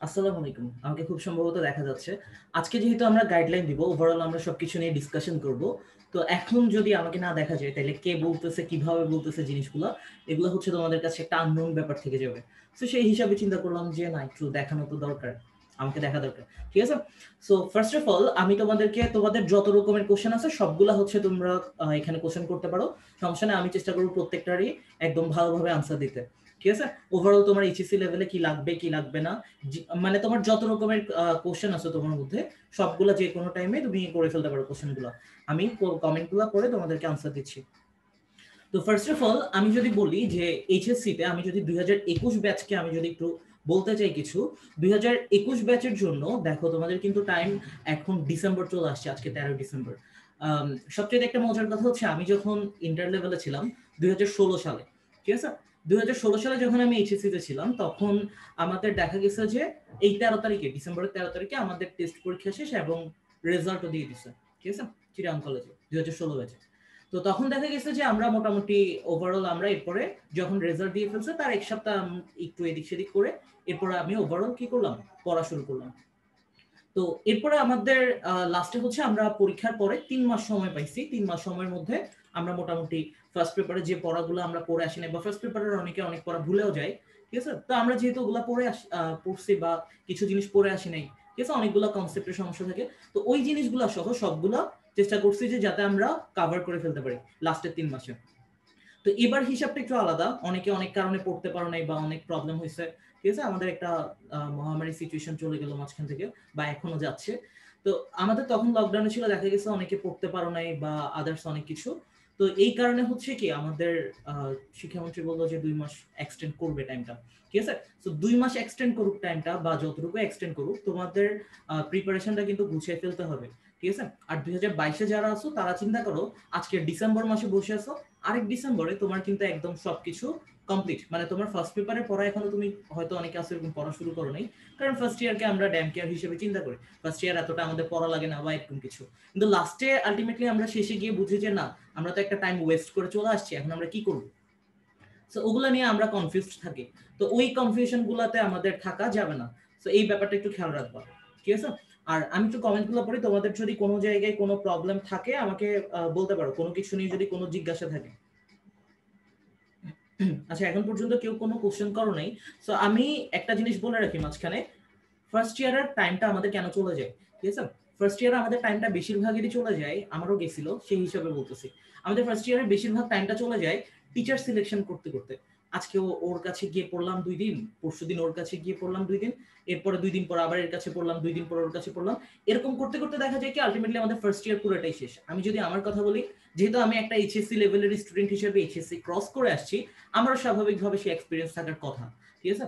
আসসালামু আলাইকুম। আমাকে খুব সম্ভবত দেখা যাচ্ছে। আজকে যেহেতু আমরা গাইডলাইন দিব, ওভারঅল আমরা সবকিছু নিয়ে ডিসকাশন করব। তো এখন যদি আমাকে না দেখা যায়, তাহলে কে বলতেছে, কিভাবে বলতেছে জিনিসগুলো, এগুলো হচ্ছে তোমাদের কাছে একটা আননোন ব্যাপার থেকে যাবে। তো সেই হিসাবে চিন্তা করলাম যে না, একটু দেখানো তো দরকার। আমাকে দেখা দরকার। ঠিক আছে? সো ফার্স্ট অফ অল আমি তোমাদেরকে তোমাদের যত রকমের কোশ্চেন আছে সবগুলা হচ্ছে তোমরা এখানে কোশ্চেন করতে পারো। সমস্যা নেই, আমি চেষ্টা করব প্রত্যেকটারই একদম ভালোভাবে আনসার দিতে। ঠিক আছে? ওভারঅল তোমার এইচএসসি লেভেলে কি লাগবে কি লাগবে না, মানে তোমার যত রকমের কোশ্চেন আছে তোমার মধ্যে সবগুলা যে কোনো টাইমে তুমি করে ফেলতে পারো কোশ্চেনগুলো। আমি কমেন্টগুলো করে তোমাদেরকে আনসার দিচ্ছি। তো ফার্স্ট অফ অল আমি যদি বলি যে এইচএসসি তে আমি যদি 2021 ব্যাচকে আমি যদি একটু বলতে চাই কিছু, 2021 ব্যাচের জন্য দেখো তোমাদের কিন্তু টাইম এখন ডিসেম্বর চলে আসছে, আজকে 13 ডিসেম্বর। সবচেয়ে একটা মজার কথা হচ্ছে আমি যখন ইন্টার লেভেলে ছিলাম 2016 সালে, ঠিক আছে, 2016 সালে যখন আমি এইচএসসি তে ছিলাম তখন আমাদের দেখা গেছে যে এই 13 তারিখে, ডিসেম্বরের 13 তারিখে আমাদের টেস্ট পরীক্ষা শেষ এবং রেজাল্টও দিয়ে দিচ্ছে। ঠিক আছে, চিরাং কলেজে 2016 ব্যাচে। তো তখন দেখা গেছে যে আমরা মোটামুটি ওভারঅল আমরা এরপরে যখন রেজাল্ট দিয়ে ফেলছে তার এক সপ্তাহ একটু এদিক সেদিক করে এরপরে আমি ওভারঅল কি করলাম, পড়া শুরু করলাম। তো এরপরে আমাদের লাস্টে হচ্ছে আমরা পরীক্ষার পরে 3 মাস সময় পাইছি। 3 মাস সময়ের মধ্যে আমরা মোটামুটি ফার্স্ট পেপারে যে পড়াগুলো আমরা পড়ে আসি না, বা ফার্স্ট পেপারের অনেকে অনেক পড়া ভুলেও যায়, ঠিক আছে, তো আমরা যেহেতু ওগুলা পড়ছি বা কিছু জিনিস পড়ে আসি নাই, ঠিক আছে, অনেকগুলো কনসেপ্টের সমস্যা থাকে, তো ওই জিনিসগুলো সহ সবগুলা চেষ্টা করছি যে যাতে আমরা কাভার করে ফেলতে পারি লাস্টের 3 মাসে। তো এবার হিসাবটা একটু আলাদা, অনেকে অনেক কারণে পড়তে পারো নাই বা অনেক প্রবলেম হয়েছে, ঠিক আছে, আমাদের একটা মহামারী সিচুয়েশন চলে গেল মাঝখান থেকে বা এখনো যাচ্ছে। তো আমাদের তখন লকডাউনে ছিল, দেখা গেছে অনেকে পড়তে পারো নাই বা আদার্স অনেক কিছু। তো এই কারণে হচ্ছে কি আমাদের শিক্ষামন্ত্রী বললো যে 2 মাস এক্সটেন্ড করবে টাইমটা। ঠিক আছে, তো 2 মাস এক্সটেন্ড করুক টাইমটা, বা যতটুকু এক্সটেন্ড করুক, তোমাদের প্রিপারেশনটা কিন্তু গুছিয়ে ফেলতে হবে। ঠিক আছে, আর 2022-এ যারা আছো তারা চিন্তা করো, আজকে ডিসেম্বর মাসে বসে আছো, আরেক ডিসেম্বরে তোমার কিন্তু একদম সবকিছু কমপ্লিট, মানে তোমার ফার্স্ট পেপারে পড়া এখনো তুমি হয়তো অনেকে আছে এরকম পড়া শুরু করো নাই, কারণ ফার্স্ট ইয়ারকে আমরা ড্যাম কেয়ার হিসেবে চিন্তা করি, ফার্স্ট ইয়ার এতটা আমাদের পড়া লাগে না বা এরকম কিছু। কিন্তু লাস্টে আলটিমেটলি আমরা শেষে গিয়ে বুঝি যে না, আমরা তো একটা টাইম ওয়েস্ট করে চলে আসছি, এখন আমরা কি করবো। সো ওগুলা নিয়ে আমরা কনফিউজড থাকি। তো ওই কনফিউশন গুলাতে আমাদের থাকা যাবে না। সো এই ব্যাপারটা একটু খেয়াল রাখবা। ঠিক আছে? আর আমি একটু কমেন্ট গুলো পড়ি, তোমাদের যদি কোনো জায়গায় কোনো প্রবলেম থাকে আমাকে বলতে পারো, কোনো কিছু নিয়ে যদি কোনো জিজ্ঞাসা থাকে। আচ্ছা, এখন পর্যন্ত কেউ কোনো কোশ্চেন করো নাই। সো আমি একটা জিনিস বলে রাখি মাঝখানে, ফার্স্ট ইয়ারের টাইমটা আমাদের কেন চলে যায়, ঠিক আছে, ফার্স্ট ইয়ারে আমাদের টাইমটা বেশিরভাগেরই চলে যায়, আমারও গেছিল সেই হিসাবে বলতেছি, আমাদের ফার্স্ট ইয়ারের বেশিরভাগ টাইমটা চলে যায় টিচার সিলেকশন করতে করতে। আজকে ওর কাছে গিয়ে পড়লাম 2 দিন, পরশুদিন ওর কাছে গিয়ে পড়লাম 2 দিন, এরপরে 2 দিন পর আবার এর কাছে পড়লাম, 2 দিন পর ওর কাছে পড়লাম, এরকম করতে করতে দেখা যায় কি আলটিমেটলি আমাদের ফার্স্ট ইয়ার পুরোটাই শেষ। আমি যদি আমার কথা বলি, যেহেতু আমি একটা এইচএসসি লেভেলের স্টুডেন্ট হিসেবে এইচএসসি ক্রস করে আসছি, আমারও স্বাভাবিকভাবে সেই এক্সপিরিয়েন্স থাকার কথা। ঠিক আছে,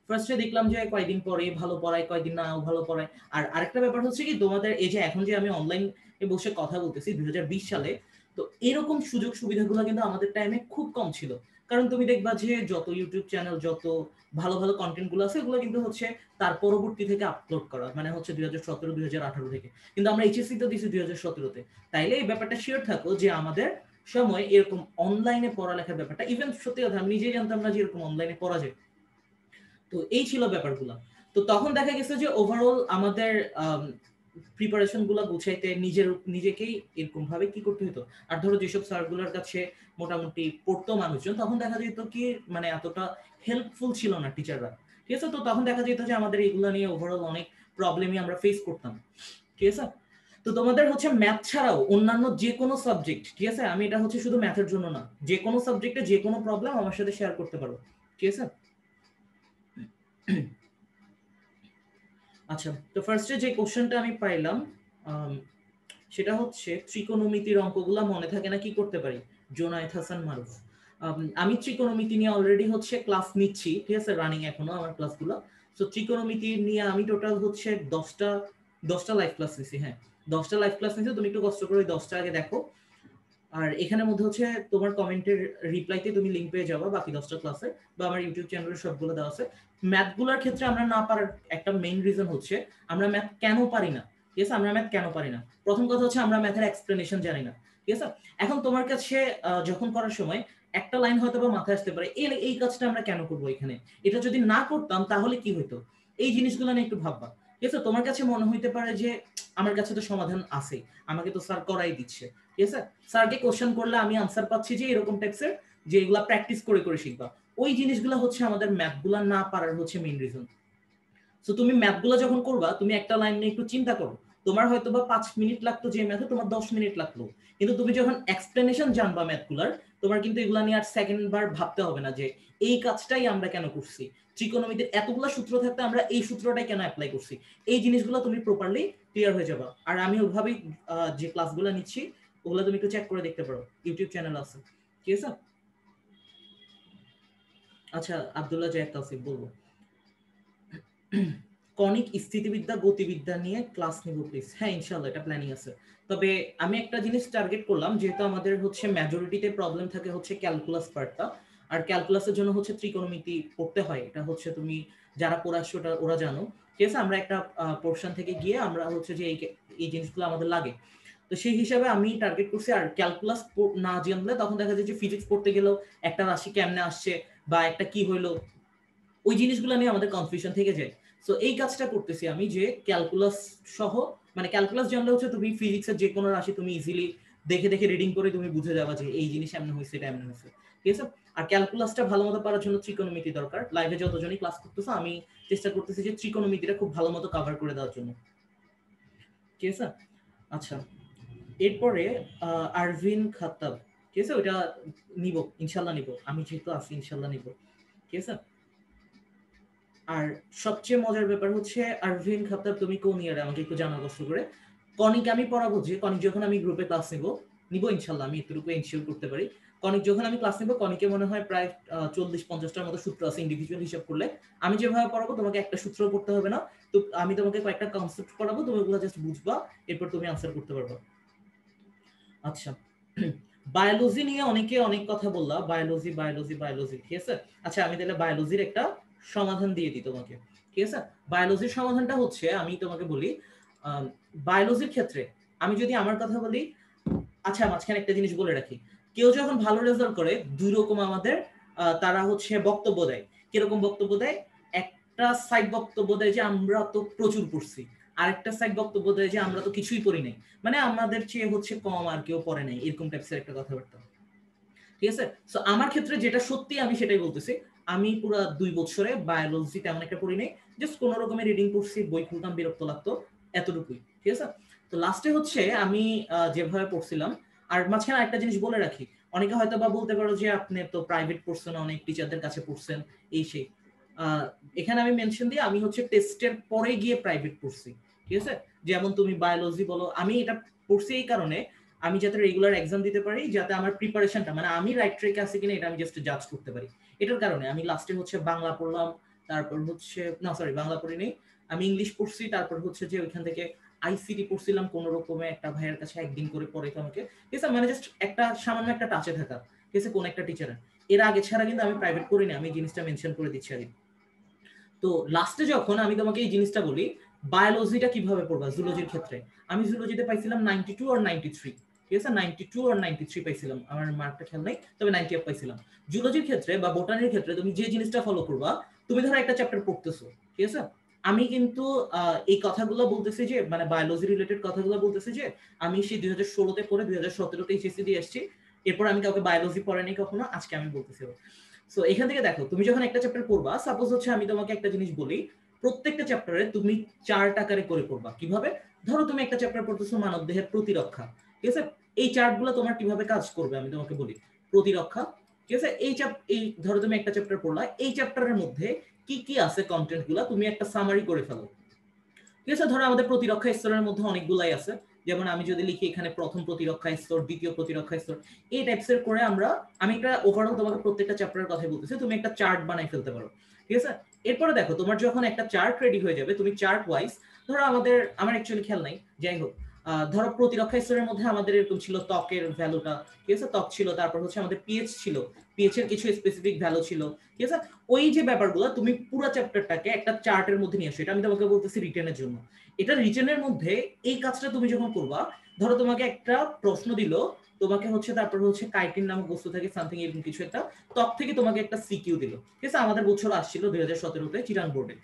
ফার্স্টে দেখলাম যে কয়েকদিন পরে ভালো পড়ায়, কয়েকদিন না ভালো পড়ায়। আর আরেকটা ব্যাপার হচ্ছে কি, তোমাদের এই যে এখন যে আমি অনলাইন বসে কথা বলতেছি 2020 সালে, তো এরকম সুযোগ সুবিধাগুলো কিন্তু আমাদের টাইমে খুব কম ছিল। কারণ তুমি দেখবা যে যত ইউটিউব চ্যানেল, যত ভালো ভালো কন্টেন্ট গুলো আছে, এগুলো কিন্তু হচ্ছে তার পরবর্তী থেকে আপলোড করা, মানে হচ্ছে 2017 2018 থেকে। কিন্তু আমরা এইচএসসি তো দিচ্ছি 2017-তে। তাইলে এই ব্যাপারটা শিওর থাকো যে আমাদের সময় এরকম অনলাইনে পড়ালেখার ব্যাপারটা, ইভেন সত্যি কথা আমি নিজেই জানতাম না যে এরকম অনলাইনে পড়া যায়। তো এই ছিল ব্যাপারগুলো। তো তখন দেখা গেছে যে ওভারঅল আমাদের প্রিপারেশন গুলা গুছাইতে নিজেকেই এরকম ভাবে কি করতে হতো। আর ধরো যেসব স্যারগুলোর কাছে মোটামুটি পড়তো মানুষজন, তখন দেখা যেত কি মানে এতটা হেল্পফুল ছিল না টিচাররা। ঠিক আছে, তো তখন দেখা যেত যে আমাদের এগুলো নিয়ে ওভারঅল অনেক প্রবলেমই আমরা ফেস করতাম। ঠিক আছে, তো তোমাদের হচ্ছে ম্যাথ ছাড়াও অন্যান্য যে কোনো সাবজেক্ট, ঠিক আছে, আমি এটা হচ্ছে শুধু ম্যাথের জন্য না, যে কোনো সাবজেক্টে যে কোনো প্রবলেম আমার সাথে শেয়ার করতে পারো। ঠিক আছে, আচ্ছা, তো ফার্স্টে যে কোশ্চেনটা আমি পাইলাম, আম, সেটা হচ্ছে ত্রিকোণমিতির অঙ্কগুলা মনে থাকে না, কি করতে পারি? জোনায়েদ হাসান মারুফ। আমি ত্রিকোণমিতি নিয়ে অলরেডি হচ্ছে ক্লাস নিচ্ছি, ঠিক আছে, রানিং এখনো আমার ক্লাসগুলো। তো ত্রিকোণমিতি নিয়ে আমি টোটাল হচ্ছে 10টা লাইভ ক্লাস নিছি। হ্যাঁ, 10টা লাইভ ক্লাস নিছি, তুমি একটু কষ্ট করে ওই 10টা আগে দেখো। আর এখানের মধ্যে হচ্ছে তোমার কমেন্টের রিপ্লাইতে তুমি লিংক পেয়ে যাবা বাকি 10টা ক্লাসে, বা আমার ইউটিউব চ্যানেলে সবগুলো দেওয়া আছে। ম্যাথগুলোর ক্ষেত্রে আমরা না পারার একটা মেইন রিজন হচ্ছে আমরা ম্যাথ কেন পারি না। ঠিক আছে, আমরা ম্যাথ কেন পারি না, প্রথম কথা হচ্ছে আমরা ম্যাথের এক্সপ্লেনেশন জানি না। ঠিক আছে, এখন তোমার কাছে যখন করার সময় একটা লাইন হয়তো বা মাথায় আসতে পারে, এই এই কাজটা আমরা কেন করবো এখানে, এটা যদি না করতাম তাহলে কি হতো, এই জিনিসগুলো নিয়ে একটু ভাববা। ঠিক আছে? তোমার কাছে মনে হইতে পারে যে আমার কাছে তো সমাধান আছে, আমাকে তো স্যার করাই দিচ্ছে। ঠিক আছে? স্যারকে কোশ্চেন করলে আমি আনসার পাচ্ছি যে এরকম টাইপসের, যে এগুলা প্র্যাকটিস করে করে শিখবা। ওই জিনিসগুলো হচ্ছে আমাদের ম্যাথগুলা না পারার হচ্ছে মেইন রিজন। সো তুমি ম্যাথগুলো যখন করবা, তুমি একটা লাইন নিয়ে একটু চিন্তা করো। তোমার হয়তো বা 5 মিনিট লাগতো যে ম্যাথে, তোমার 10 মিনিট লাগলো। কিন্তু তুমি যখন এক্সপ্লেনেশন জানবা ম্যাথগুলার, তোমার কিন্তু এগুলা নিয়ে আর সেকেন্ড বার ভাবতে হবে না যে এই কাজটাই আমরা কেন করছি, ত্রিকোণমিতির এতগুলো সূত্র থাকতে আমরা এই সূত্রটাই কেন অ্যাপ্লাই করছি। এই জিনিসগুলো তুমি প্রপারলি ক্লিয়ার হয়ে যাবা। আর আমি ওইভাবেই যে ক্লাসগুলো নিচ্ছি ওগুলো তুমি একটু চেক করে দেখতে পারো, ইউটিউব চ্যানেল আছে। ঠিক আছে? আচ্ছা, আব্দুল্লাহ জায়েদ তাওসিফ বলবো, কনিক স্থিতিবিদ্যা গতিবিদ্যা নিয়ে ক্লাস নিব প্লিজ। হ্যাঁ, ইনশাআল্লাহ, এটা প্ল্যানিং আছে। তবে আমি একটা জিনিস টার্গেট করলাম, যেহেতু আমাদের হচ্ছে মেজরিটিতে প্রবলেম থাকে হচ্ছে ক্যালকুলাস পার্টটা, আর ক্যালকুলাসের জন্য হচ্ছে ত্রিকোণমিতি পড়তে হয়। এটা হচ্ছে তুমি যারা পড়াশো ওরা জানো। ঠিক আছে? আমরা একটা পোর্শন থেকে গিয়ে আমরা হচ্ছে যে এই জিনিসগুলো আমাদের লাগে। তো সেই হিসাবে আমি টার্গেট করছি। আর ক্যালকুলাস না জানলে তখন দেখা যায় যে ফিজিক্স পড়তে গেলেও একটা রাশি কেমনে আসছে বা একটা কি হইলো, ওই জিনিসগুলো নিয়ে আমাদের কনফিউশন থেকে যায়। সো এই কাজটা করতেছি আমি, যে ক্যালকুলাস সহ, মানে ক্যালকুলাস জানলে হচ্ছে তুমি ফিজিক্সের যে কোনো রাশি তুমি ইজিলি দেখে দেখে রিডিং করে তুমি বুঝে যাবা যে এই জিনিস এমন হয়েছে, এটা এমন হয়েছে। ঠিক আছে? আর ক্যালকুলাসটা ভালো মতো পারার জন্য ত্রিকোণমিতি দরকার। লাইভে যতজনই ক্লাস করতেছো আমি চেষ্টা করতেছি যে ত্রিকোণমিতিটা খুব ভালো মতো কভার করে দেওয়ার জন্য। ঠিক আছে? আচ্ছা, এরপরে আরভিন খাত্তাব। ঠিক আছে? ওইটা নিব, ইনশাল্লাহ নিব, আমি যেহেতু আছি ইনশাল্লাহ নিব। ঠিক আছে? আর সবচেয়ে মজার ব্যাপার হচ্ছে, আরভিন খাত্তাব তুমি কোন ইয়ারে আমাকে একটু জানা কষ্ট করে। কনিক আমি পড়াবো, যে কনিক যখন আমি গ্রুপে ক্লাস নিব ইনশাল্লাহ, আমি এতটুকু এনশিওর করতে পারি। কনিক যখন আমি ক্লাস নিব, কনিকে মনে হয় প্রায় 40-50টার মতো সূত্র আছে ইন্ডিভিজুয়াল হিসাব করলে। আমি যেভাবে পড়াবো তোমাকে একটা সূত্র করতে হবে না। তো আমি তোমাকে কয়েকটা কনসেপ্ট পড়াবো, তুমি ওগুলো জাস্ট বুঝবা, এরপর তুমি আনসার করতে পারবা। আচ্ছা, বায়োলজি নিয়ে অনেকে অনেক কথা বললা, বায়োলজি বায়োলজি বায়োলজি। ঠিক আছে? আচ্ছা, আমি তাহলে বায়োলজির একটা সমাধান দিয়ে দিই তোমাকে। ঠিক আছে? বায়োলজির সমাধানটা হচ্ছে, আমি তোমাকে বলি, বায়োলজির ক্ষেত্রে আমি যদি আমার কথা বলি, আচ্ছা মাঝখানে একটা জিনিস বলে রাখি, কেউ যখন ভালো রেজাল্ট করে দুই রকম আমাদের তারা হচ্ছে বক্তব্য দেয়। কিরকম বক্তব্য দেয়? একটা সাইড বক্তব্য দেয় যে আমরা তো প্রচুর পড়ছি, আরেকটা সাইড বক্তব্য দেয় যে আমরা তো কিছুই পড়ি নাই, মানে আমাদের চেয়ে হচ্ছে কম আর কেউ পড়ে নাই, এরকম টাইপসের একটা কথাবার্তা। ঠিক আছে? সো আমার ক্ষেত্রে যেটা সত্যি আমি সেটাই বলতেছি। আমি পুরো 2 বছরে বায়োলজি তেমন একটা পড়ি নাই, জাস্ট কোন রকমের রিডিং করছি, বই খুলতাম, বিরক্ত লাগতো, এতটুকুই। ঠিক আছে? তো লাস্টে হচ্ছে আমি যেভাবে পড়ছিলাম। আর মাঝখানে একটা জিনিস বলে রাখি, অনেকে হয়তো বা বলতে পারো যে আপনি তো প্রাইভেট পড়ছেন, অনেক টিচারদের কাছে পড়ছেন, এই সেই। এখানে আমি মেনশন দিই, আমি হচ্ছে টেস্টের পরে গিয়ে প্রাইভেট পড়ছি। ঠিক আছে? যেমন তুমি বায়োলজি বলো, আমি এটা পড়ছি এই কারণে আমি যাতে রেগুলার এক্সাম দিতে পারি, যাতে আমার প্রিপারেশনটা, মানে আমি রাইট ট্র্যাকে আছি কিনা এটা আমি জাস্ট জাজ করতে পারি। এটার কারণে আমি লাস্টে হচ্ছে বাংলা পড়লাম, তারপর হচ্ছে না সরি বাংলা পড়িনি, আমি ইংলিশ পড়ছি, তারপর হচ্ছে যে ওইখান থেকে আইসিটি পড়ছিলাম কোন রকমে, একটা ভাইয়ের কাছে একদিন করে পড়াইতো আমাকে। ঠিক আছে? মানে জাস্ট একটা সামান্য একটা টাচে থাকা। ঠিক আছে? কোন একটা টিচারের। এর আগে ছাড়া কিন্তু আমি প্রাইভেট করিনি, আমি জিনিসটা মেনশন করে দিচ্ছি আর। তো লাস্টে যখন আমি তোমাকে এই জিনিসটা বলি, বায়োলজিটা কিভাবে পড়বা জুলজির ক্ষেত্রে, আমি জুলজিতে পাইছিলাম 92 আর 93। ঠিক আছে? 92 আর 93 পাইছিলাম, আমার মার্কটা খেয়াল নাই, তবে 98 পাইছিলাম। জুলজির ক্ষেত্রে বা বোটানির ক্ষেত্রে তুমি যে জিনিসটা ফলো করবা, তুমি ধরো একটা চ্যাপ্টার পড়তেছো। ঠিক আছে? আমি কিন্তু এই কথাগুলো বলতেছি যে, মানে বায়োলজি রিলেটেড কথাগুলো বলতেছি যে আমি সেই 2016-তে পড়ে 2017-তে এইচএসসি দিয়ে আসছি। এরপর আমি কাউকে বায়োলজি পড়াইনি কখনো, আজকে আমি বলতেছি। সো এখান থেকে দেখো, তুমি যখন একটা চ্যাপ্টার পড়বা, সাপোজ হচ্ছে আমি তোমাকে একটা জিনিস বলি, প্রত্যেকটা চ্যাপ্টারে তুমি চার্ট আকারে করে পড়বা। কিভাবে? ধরো তুমি একটা চ্যাপ্টার পড়তেছো মানবদেহের প্রতিরক্ষা। ঠিক আছে? এই চার্টগুলো তোমার কিভাবে কাজ করবে আমি তোমাকে বলি। প্রতিরক্ষা। ঠিক আছে? এই ধরো তুমি একটা চ্যাপ্টার পড়লা, এই চ্যাপ্টারের মধ্যে কি কি আছে কন্টেন্ট গুলা তুমি একটা সামারি করে ফেলো। ঠিক আছে? ধরো আমাদের প্রতিরক্ষা স্তরের মধ্যে অনেকগুলাই আছে। যেমন আমি যদি লিখি এখানে প্রথম প্রতিরক্ষা স্তর, দ্বিতীয় প্রতিরক্ষা স্তর, এই টাইপসের করে আমি একটা ওভারঅল তোমাকে প্রত্যেকটা চ্যাপ্টারের কথা বলতেছি, তুমি একটা চার্ট বানাই ফেলতে পারো। ঠিক আছে? এরপরে দেখো, তোমার যখন একটা চার্ট রেডি হয়ে যাবে, তুমি চার্ট ওয়াইজ, ধরো আমার অ্যাকচুয়ালি খেয়াল নাই, যাই হোক, ধরো প্রতিরক্ষা স্তরের মধ্যে আমাদের এরকম ছিল ত্বকের ভ্যালুটা। ঠিক আছে? ত্বক ছিল, তারপর হচ্ছে আমাদের পিএইচ ছিল, পিএইচ এর কিছু স্পেসিফিক ভ্যালু ছিল। ঠিক আছে? ওই যে ব্যাপারগুলো তুমি পুরো চ্যাপ্টারটাকে একটা চার্টের মধ্যে নিয়ে আসো, এটা আমি তোমাকে বলতেছি রিটেনের জন্য। এটা রিটেনের মধ্যে এই কাজটা তুমি যখন করবা, ধরো তোমাকে একটা প্রশ্ন দিল, তোমাকে হচ্ছে তারপর হচ্ছে কাইটিন নামক বস্তু থেকে সামথিং এরকম কিছু একটা, ত্বক থেকে তোমাকে একটা সিকিউ দিল। ঠিক আছে? আমাদের বছর আসছিল 2017-তে চিরাং বোর্ডে।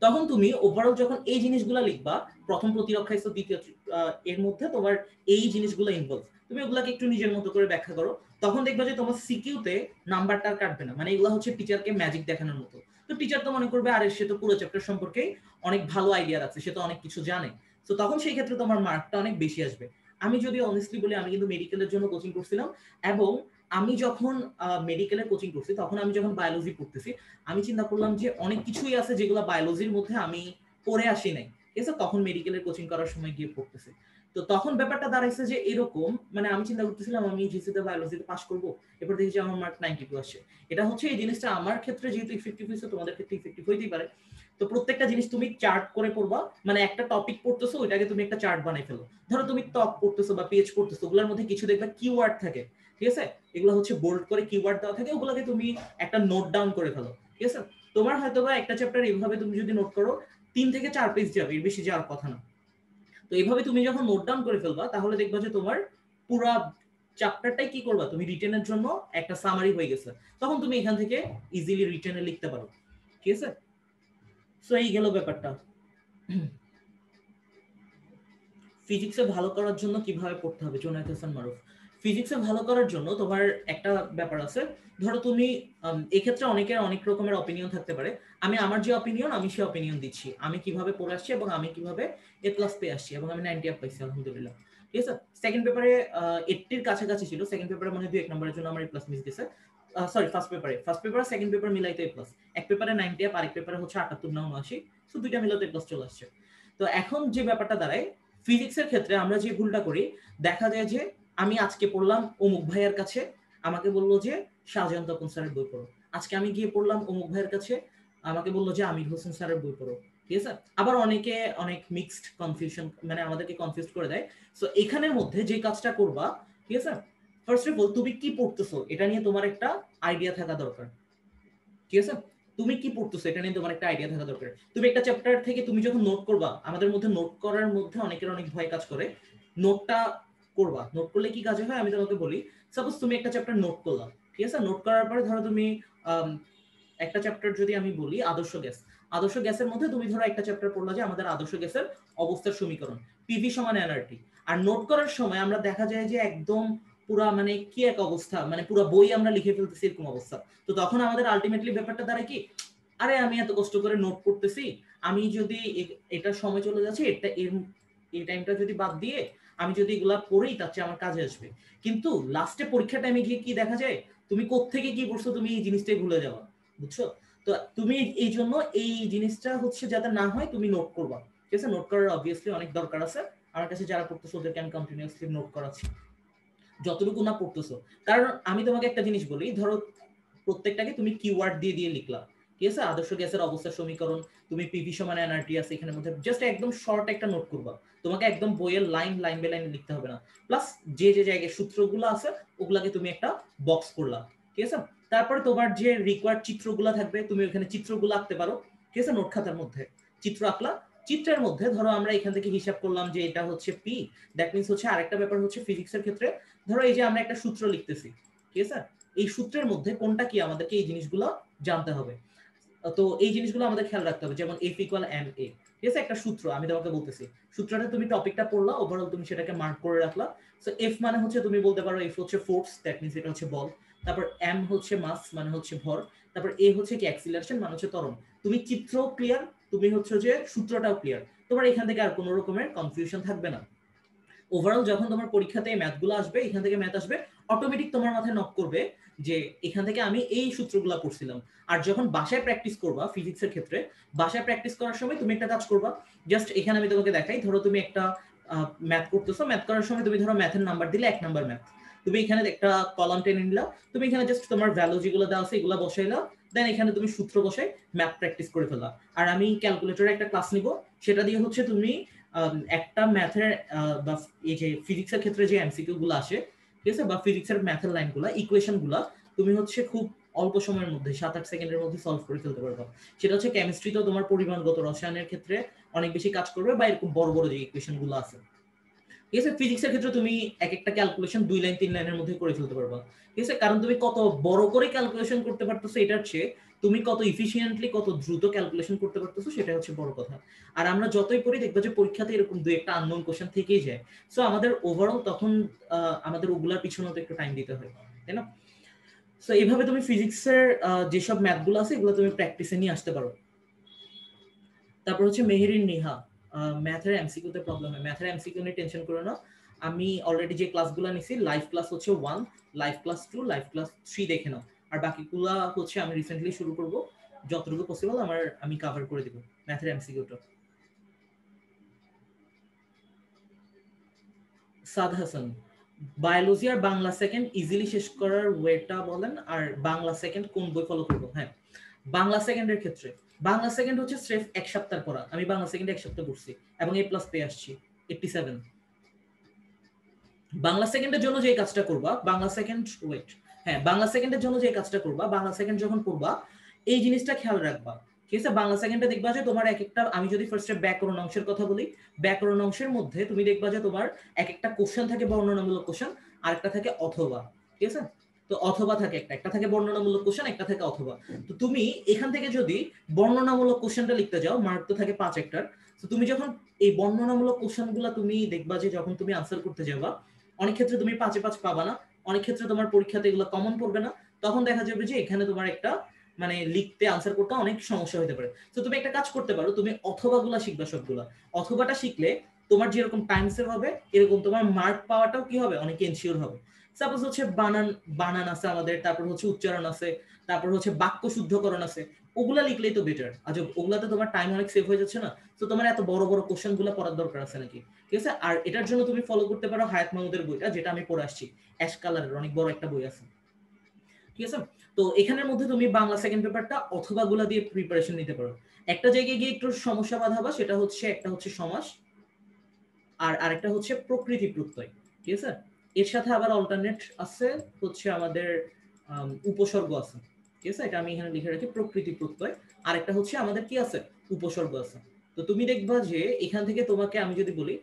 তখন তুমি ওভারঅল যখন এই জিনিসগুলো লিখবা, প্রথম প্রতিরক্ষা স্তর, দ্বিতীয় এর মধ্যে তোমার এই জিনিসগুলো ইনভলভ, তুমি ওগুলাকে একটু নিজের মতো করে ব্যাখ্যা করো, তখন দেখবা যে তোমার সিকিউতে নাম্বারটা কাটবে না। মানে এগুলো হচ্ছে টিচারকে ম্যাজিক দেখানোর মতো। তো টিচার তো মনে করবে আরে সে তো পুরো চ্যাপ্টার সম্পর্কে অনেক ভালো আইডিয়া রাখছে, সে তো অনেক কিছু জানে, তো তখন সেই ক্ষেত্রে তোমার মার্কটা অনেক বেশি আসবে। আমি যদি অনেস্টলি বলি, আমি কিন্তু মেডিকেলের জন্য কোচিং করছিলাম, এবং আমি যখন মেডিকেলের কোচিং করছি তখন আমি যখন বায়োলজি পড়তেছি, আমি চিন্তা করলাম যে অনেক কিছুই আছে যেগুলো বায়োলজির মধ্যে আমি পড়ে আসি নাই, ঠিক আছে, তখন মেডিকেলের কোচিং করার সময় গিয়ে পড়তেছি। তো তখন ব্যাপারটা দাঁড়াইছে যে এরকম, মানে আমি চিন্তা করতেছিলাম আমি জিসিতে বায়োলজিতে পাস করবো, এরপর দেখি যে আমার মার্ক 92 আসছে। এটা হচ্ছে এই জিনিসটা আমার ক্ষেত্রে যেহেতু ইফেক্টিভ হয়েছে, তোমাদের ক্ষেত্রে ইফেক্টিভ হইতেই পারে। তো প্রত্যেকটা জিনিস তুমি চার্ট করে পড়বা, মানে একটা টপিক পড়তেছো ওইটাকে তুমি একটা চার্ট বানাই ফেলো। ধরো তুমি ত্বক পড়তেছো বা পিএইচ পড়তেছো, ওগুলোর মধ্যে কিছু দেখবে কিওয়ার্ড থাকে, ঠিক আছে, এগুলো হচ্ছে বোল্ড করে কিওয়ার্ড দেওয়া থাকে, ওগুলোকে তুমি একটা নোট ডাউন করে ফেলো, ঠিক আছে। তোমার হয়তো বা একটা চ্যাপ্টার এইভাবে তুমি যদি নোট করো 3 থেকে 4 পেজ যাবে, এর বেশি যাওয়ার কথা না। তো এইভাবে তুমি যখন নোট ডাউন করে ফেলবা, তাহলে দেখবা যে তোমার পুরা চ্যাপ্টারটাই কি করবা, তুমি রিটেনের জন্য একটা সামারি হয়ে গেছে, তখন তুমি এখান থেকে ইজিলি রিটেনে লিখতে পারো, ঠিক আছে। সো এই গেল ব্যাপারটা। ফিজিক্সে ভালো করার জন্য কিভাবে পড়তে হবে, জোনায়েদ হাসান মারুফ। ফিজিক্সে ভালো করার জন্য তোমার একটা ব্যাপার আছে। ধরো তুমি এক্ষেত্রে অনেকের অনেক রকমের অপিনিয়ন থাকতে পারে। আমি আমার যে অপিনিয়ন, আমি সেই অপিনিয়ন দিচ্ছি, আমি কিভাবে পড়ে আসছি এবং আমি কিভাবে A+ পেয়ে আসছি, এবং আমি 90 আপ পাইছি আলহামদুলিল্লাহ, ঠিক আছে। সেকেন্ড পেপারে 80-র কাছাকাছি ছিল, সেকেন্ড পেপারে মানে 2-1 নম্বরের জন্য আমার A+ মিস গেছে। Sorry, first paper second paper মিলাইতে A+, এক পেপারে 90 আপ, আরেক পেপারে হচ্ছে 78 না 79, সো দুইটা মিলাতে A+ চলে আসছে। তো এখন যে ব্যাপারটা দাঁড়ায়, ফিজিক্সের ক্ষেত্রে আমরা যে ভুলটা করি, দেখা যায় যে আমি আজকে পড়লাম অমুক ভাইয়ের কাছে, আমাকে বললো যে শাহজাহান তপন স্যারের বই পড়ো। আজকে আমি গিয়ে পড়লাম অমুক ভাইয়ের কাছে, আমাকে বললো যে আমির হোসেন স্যারের বই পড়ো, ঠিক আছে। আবার অনেকে অনেক মিক্সড কনফিউশন, মানে আমাদেরকে কনফিউজ করে দেয়। সো এখানের মধ্যে যে কাজটা করবা, ঠিক আছে, ফার্স্ট অফ অল তুমি কি পড়তেছো এটা নিয়ে তোমার একটা আইডিয়া থাকা দরকার, ঠিক আছে। তুমি কি পড়তেছো এটা নিয়ে তোমার একটা আইডিয়া থাকা দরকার। তুমি একটা চ্যাপ্টার থেকে তুমি যখন নোট করবা, আমাদের মধ্যে নোট করার মধ্যে অনেকের অনেক ভয় কাজ করে। নোটটা করবা, নোট করলে কি কাজে হয় আমি তোমাকে বলি। সাপোজ তুমি একটা চ্যাপ্টার নোট করলা, ঠিক আছে, নোট করার পরে ধরো তুমি একটা চ্যাপ্টার যদি আমি বলি আদর্শ গ্যাস, আদর্শ গ্যাসের মধ্যে তুমি ধরো একটা চ্যাপ্টার পড়লা যে আমাদের আদর্শ গ্যাসের অবস্থার সমীকরণ, পিভি সমান এনআরটি। আর নোট করার সময় আমরা দেখা যায় যে একদম পুরা মানে কি এক অবস্থা, মানে পুরো বই আমরা লিখে ফেলতেছি এরকম অবস্থা। তো তখন আমাদের আলটিমেটলি ব্যাপারটা দ্বারা কি, আরে আমি এত কষ্ট করে নোট করতেছি, আমি যদি এটা সময় চলে যাচ্ছে, এটা এই টাইমটা যদি বাদ দিয়ে আমি যদি এগুলা পড়েই, তার চেয়ে আমার কাজে আসবে। কিন্তু লাস্টে পরীক্ষার টাইমে গিয়ে কি দেখা যায়, তুমি কোত্থেকে কি পড়ছো তুমি এই জিনিসটাই ভুলে যাওয়া, বুঝছো। তো তুমি এই জন্য এই জিনিসটা হচ্ছে যাতে না হয়, তুমি নোট করবা, ঠিক আছে। নোট করার অবভিয়াসলি অনেক দরকার আছে। আমার কাছে যারা পড়তেছে ওদেরকে আমি কন্টিনিউয়াসলি নোট করাচ্ছি যতটুকু না পড়তেছো। কারণ আমি তোমাকে একটা জিনিস বলি, ধরো প্রত্যেকটাকে তুমি কিওয়ার্ড দিয়ে দিয়ে লিখলা, ঠিক আছে, আদর্শ গ্যাসের অবস্থার সমীকরণ, তুমি পিভি সমান এনআরটি আছে এখানের মধ্যে, জাস্ট একদম শর্ট একটা নোট করবা। তোমাকে একদম বইয়ের লাইন লাইন বাই লাইন লিখতে হবে না। প্লাস যে যে জায়গায় সূত্রগুলো আছে ওগুলাকে তুমি একটা বক্স করলা, ঠিক আছে। তারপরে তোমার যে রিকোয়ার্ড চিত্রগুলো থাকবে, তুমি ওখানে চিত্রগুলো আঁকতে পারো, ঠিক আছে, নোট খাতার মধ্যে চিত্র আঁকলা। চিত্রের মধ্যে ধরো আমরা এখান থেকে হিসাব করলাম যে এটা হচ্ছে পি, দ্যাট মিনস হচ্ছে আরেকটা ব্যাপার হচ্ছে ফিজিক্সের ক্ষেত্রে, ধরো এই যে আমরা একটা সূত্র লিখতেছি, ঠিক আছে, এই সূত্রের মধ্যে কোনটা কি আমাদেরকে এই জিনিসগুলো জানতে হবে। তো এই জিনিসগুলো আমাদের খেয়াল রাখতে হবে, যেমন F = ma, ঠিক আছে, একটা সূত্র আমি তোমাকে বলতেছি, সূত্রটা তুমি টপিকটা পড়লা, ওভারঅল তুমি সেটাকে মার্ক করে রাখলা। সো F মানে হচ্ছে তুমি বলতে পারো F হচ্ছে ফোর্স, দ্যাট মিনস এটা হচ্ছে বল। তারপর m হচ্ছে মাস, মানে হচ্ছে ভর। তারপর a হচ্ছে কি অ্যাক্সিলারেশন, মানে হচ্ছে ত্বরণ। তুমি চিত্র ক্লিয়ার, তুমি হচ্ছে যে সূত্রটাও ক্লিয়ার, তোমার এখান থেকে আর কোনো রকমের কনফিউশন থাকবে না। ওভারঅল যখন তোমার পরীক্ষাতে ম্যাথগুলো আসবে, এখান থেকে ম্যাথ আসবে, অটোমেটিক তোমার মাথায় নক করবে যে এখান থেকে আমি এই সূত্রগুলো পড়ছিলাম। আর যখন বাসায় প্র্যাকটিস করবা ফিজিক্সের ক্ষেত্রে, বাসায় প্র্যাকটিস করার সময় তুমি একটা কাজ করবা, জাস্ট এখানে আমি তোমাকে দেখাই, ধরো তুমি একটা ম্যাথ করতেছো, ম্যাথ করার সময় তুমি ধরো ম্যাথের নাম্বার দিলে 1 নাম্বার ম্যাথ, তুমি এখানে একটা কলাম টেনে নিলা, তুমি এখানে জাস্ট তোমার ভ্যালু যেগুলো দেওয়া আছে এগুলো বসাইলা, দেন এখানে তুমি সূত্র বসাই ম্যাথ প্র্যাকটিস করে ফেলা। আর আমি ক্যালকুলেটরে একটা ক্লাস নিব, সেটা দিয়ে হচ্ছে তুমি একটা ম্যাথের বা এই যে ফিজিক্সের ক্ষেত্রে যে এমসিকিউ গুলো আসে, ঠিক আছে, বা ফিজিক্সের ম্যাথের লাইনগুলো, ইকুয়েশন গুলা তুমি হচ্ছে খুব অল্প সময়ের মধ্যে 7-8 সেকেন্ডের মধ্যে সলভ করে ফেলতে পারবা। সেটা হচ্ছে কেমিস্ট্রিতেও তোমার পরিমাণগত রসায়নের ক্ষেত্রে অনেক বেশি কাজ করবে, বা এরকম বড় বড় যে ইকুয়েশন গুলো আছে, ঠিক আছে। ফিজিক্সের ক্ষেত্রে তুমি এক একটা ক্যালকুলেশন 2 লাইন 3 লাইনের মধ্যে করে ফেলতে পারবা, ঠিক আছে। কারণ তুমি কত বড় করে ক্যালকুলেশন করতে পারতেছো এটার চেয়ে তুমি কত ইফিশিয়েন্টলি কত দ্রুত ক্যালকুলেশন করতে পারতেছো সেটা হচ্ছে বড় কথা। আর আমরা যতই পড়ি দেখবো যে পরীক্ষাতে এরকম দুই একটা আননোন কোশ্চেন থেকেই যায়। সো আমাদের ওভারঅল তখন আমাদের ওগুলার পিছনেও তো একটু টাইম দিতে হয়, তাই না? সো এইভাবে তুমি ফিজিক্সের যেসব ম্যাথগুলো আছে এগুলো তুমি প্র্যাকটিসে নিয়ে আসতে পারো। তারপর হচ্ছে মেহেরিন নিহা, ম্যাথের এমসিকিউতে প্রবলেম হয়। ম্যাথের এমসিকিউ নিয়ে টেনশন করো না, আমি অলরেডি যে ক্লাসগুলো নিছি, লাইভ ক্লাস হচ্ছে 1, লাইভ ক্লাস 2, লাইভ ক্লাস 3 দেখে নাও। আর বাকিগুলা হচ্ছে আমি রিসেন্টলি শুরু করব, যতটুকু পসিবল আমি কভার করে দিব ম্যাথের এমসিকিউটা। সাদ হাসান, বায়োলজি আর বাংলা সেকেন্ড ইজিলি শেষ করার ওয়েটা বলেন, আর বাংলা সেকেন্ড কোন বই ফলো করবো? হ্যাঁ, বাংলা সেকেন্ডের ক্ষেত্রে বাংলা সেকেন্ড হচ্ছে স্রেফ এক সপ্তাহ পড়া। আমি বাংলা সেকেন্ড এক সপ্তাহ পড়ছি এবং A+ পেয়ে আসছি 87। বাংলা সেকেন্ডের জন্য যে কাজটা করবা, বাংলা সেকেন্ড ওয়েট, হ্যাঁ বাংলা সেকেন্ডের জন্য যে কাজটা করবা, বাংলা সেকেন্ড যখন পড়বা এই জিনিসটা খেয়াল রাখবা, ঠিক আছে? বাংলা সেকেন্ডে দেখবা যে তোমার এক একটা, আমি যদি ফার্স্টে ব্যাকরণ অংশের কথা বলি, ব্যাকরণ অংশের মধ্যে তুমি দেখবা যে তোমার এক একটা কোশ্চেন থাকে বর্ণনামূলক কোশ্চেন, আর একটা থাকে অথবা, ঠিক আছে? তো অথবা থাকে, একটা থাকে বর্ণনামূলক কোশ্চেন, একটা থাকে অথবা। তো তুমি এখান থেকে যদি বর্ণনামূলক কোশ্চেনটা লিখতে যাও, মার্ক তো থাকে 5 একটার। তো তুমি যখন এই বর্ণনামূলক কোশ্চেনগুলো তুমি দেখবা যে যখন তুমি আনসার করতে যাবা, অনেক ক্ষেত্রে তুমি 5-5 পাবা না, অনেক ক্ষেত্রে তোমার পরীক্ষাতে এগুলো কমন পড়বে না, তখন দেখা যাবে যে এখানে তোমার একটা মানে লিখতে আনসার করতে অনেক সমস্যা হতে পারে। তো তুমি একটা কাজ করতে পারো, তুমি অথবাগুলা শিখবা সবগুলা। অথবাটা শিখলে তোমার যেরকম টাইম সেভ হবে, এরকম তোমার মার্ক পাওয়াটাও কি হবে, অনেক এনশিওর হবে। সাপোজ হচ্ছে বানান বানান আছে আমাদের, তারপর হচ্ছে উচ্চারণ আছে, তারপর হচ্ছে বাক্য শুদ্ধকরণ আছে, ওগুলা লিখলেই তো বেটার। আচ্ছা, ওগুলাতে তোমার টাইম অনেক সেভ হয়ে যাচ্ছে না? তো তোমার এত বড় বড় কোশ্চেন গুলো পড়ার দরকার আছে নাকি? ঠিক আছে। আর এটার জন্য তুমি ফলো করতে পারো হায়াত মাহমুদের বইটা, যেটা আমি পড়ে আসছি, অ্যাশ কালারের অনেক বড় একটা বই আছে, ঠিক আছে? তো এখানের মধ্যে তুমি বাংলা সেকেন্ড পেপারটা অথবা গুলা দিয়ে প্রিপারেশন নিতে পারো। একটা জায়গায় গিয়ে একটু সমস্যা বাঁধাবা, সেটা হচ্ছে একটা হচ্ছে সমাস, আর আরেকটা হচ্ছে প্রকৃতি প্রত্যয়, ঠিক আছে? এর সাথে আবার অল্টারনেট আছে হচ্ছে আমাদের উপসর্গ আছে, ঠিক আছে? এটা আমি এখানে লিখে রাখি, প্রকৃতি প্রত্যয়। আরেকটা হচ্ছে আমাদের কি আছে, উপসর্গ আছে। তো তুমি দেখবা যে এখান থেকে তোমাকে আমি যদি বলি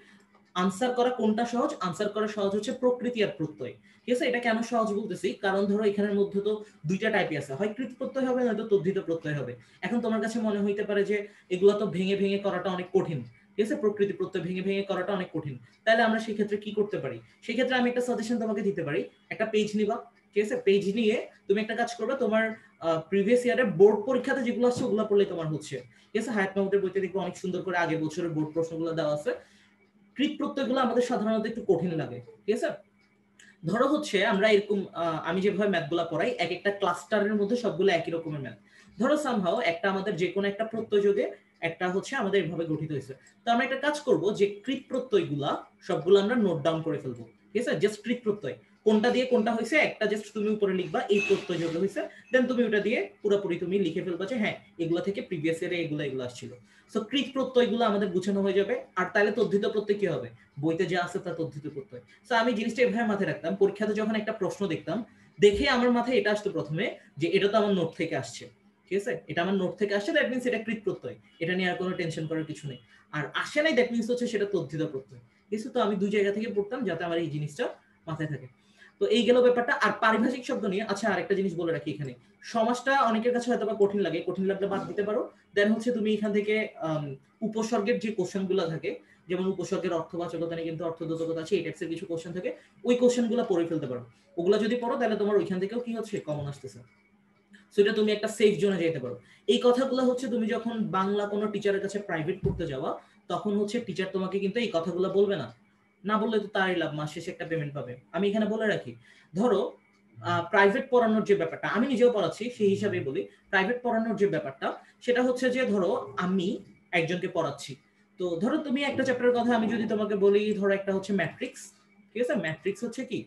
আনসার করা কোনটা সহজ, আনসার করা সহজ হচ্ছে প্রকৃতি আর প্রত্যয়, ঠিক আছে? এটা কেন সহজ বলতেছি, কারণ ধরো এখানের মধ্যে তো দুইটা টাইপই আছে, হয় কৃত প্রত্যয় হবে, নয়তো তদ্ধিত প্রত্যয় হবে। এখন তোমার কাছে মনে হইতে পারে যে এগুলো তো ভেঙে ভেঙে করাটা অনেক কঠিন, ঠিক আছে? প্রকৃতি প্রত্যয় ভেঙে ভেঙে করাটা অনেক কঠিন। তাহলে আমরা সেই ক্ষেত্রে কি করতে পারি? সেই ক্ষেত্রে আমি একটা সাজেশন তোমাকে দিতে পারি। একটা পেজ নিবা, ঠিক আছে? পেজ নিয়ে তুমি একটা কাজ করবে, তোমার প্রিভিয়াস ইয়ারে বোর্ড পরীক্ষাতে যেগুলো আছে ওগুলো পড়লে তোমার হচ্ছে, ঠিক আছে? হায়াত মাহমুদের বইতে দেখবে অনেক সুন্দর করে আগের বছরের বোর্ড প্রশ্নগুলো দেওয়া আছে। কৃত প্রত্যয়গুলো আমাদের সাধারণত একটু কঠিন লাগে, ঠিক আছে? ধরো হচ্ছে আমরা এরকম আমি যেভাবে ম্যাথগুলো পড়াই, এক একটা ক্লাস্টারের মধ্যে সবগুলো একই রকমের ম্যাথ। ধরো সামহাও একটা আমাদের যে কোনো একটা প্রত্যয় যোগে একটা হচ্ছে আমাদের এভাবে গঠিত হয়েছে। তো আমরা একটা কাজ করব যে কৃত প্রত্যয়গুলা সবগুলো আমরা নোট ডাউন করে ফেলবো, ঠিক আছে? জাস্ট কৃত প্রত্যয় কোনটা দিয়ে কোনটা হয়েছে একটা জাস্ট তুমি উপরে লিখবা, এই প্রত্যয় যোগে হয়েছে, দেন তুমি ওটা দিয়ে পুরোপুরি তুমি লিখে ফেলবা যে হ্যাঁ এগুলা থেকে প্রিভিয়াস ইয়ারে এগুলো এগুলো আসছিল। সো কৃত প্রত্যয়গুলো আমাদের গুছানো হয়ে যাবে। আর তাহলে তদ্ধিত প্রত্যয় কি হবে, বইতে যা আছে তা তদ্ধিত প্রত্যয়। সো আমি জিনিসটা এভাবে মাথায় রাখতাম, পরীক্ষাতে যখন একটা প্রশ্ন দেখতাম, দেখে আমার মাথায় এটা আসতো প্রথমে যে এটা তো আমার নোট থেকে আসছে, ঠিক আছে? এটা আমার নোট থেকে আসছে, দ্যাট মিনস এটা কৃত প্রত্যয়, এটা নিয়ে আর কোনো টেনশন করার কিছু নেই। আর আসে নাই, দ্যাট মিনস হচ্ছে সেটা তদ্ধিত প্রত্যয়, ঠিক আছে? তো আমি দুই জায়গা থেকে পড়তাম যাতে আমার এই জিনিসটা মাথায় থাকে। তো এই গেল ব্যাপারটা। আর পারিভাষিক শব্দ নিয়ে, আচ্ছা আরেকটা জিনিস বলে রাখি এখানে, সমাজটা অনেকের কাছে হয়তো বা কঠিন লাগে, কঠিন লাগলে বাদ দিতে পারো। দেন হচ্ছে তুমি এখান থেকে উপসর্গের যে কোশ্চেন গুলো থাকে, যেমন উপসর্গের অর্থবাচকতা নিয়ে কিন্তু অর্থবোধকতা আছে, এই টাইপসের কিছু কোশ্চেন থাকে, ওই কোশ্চেন গুলো পড়ে ফেলতে পারো। ওগুলা যদি পড়ো তাহলে তোমার ওইখান থেকেও কি হচ্ছে, কমন আসতেছে। সো এটা তুমি একটা সেফ জোনে যেতে পারো। এই কথাগুলো হচ্ছে তুমি যখন বাংলা কোনো টিচারের কাছে প্রাইভেট পড়তে যাওয়া, তখন হচ্ছে টিচার তোমাকে কিন্তু এই কথাগুলো বলবে না, না বললে তো তারই লাভ, মাস শেষে একটা পেমেন্ট পাবে। আমি এখানে বলে রাখি, ধরো প্রাইভেট পড়ানোর যে ব্যাপারটা, আমি নিজেও পড়াচ্ছি সেই হিসাবে বলি, প্রাইভেট পড়ানোর যে ব্যাপারটা সেটা হচ্ছে যে ধরো আমি একজনকে পড়াচ্ছি, তো ধরো তুমি একটা চ্যাপ্টারের কথা আমি যদি তোমাকে বলি, ধরো একটা হচ্ছে ম্যাট্রিক্স, ঠিক আছে? ম্যাট্রিক্স হচ্ছে কি,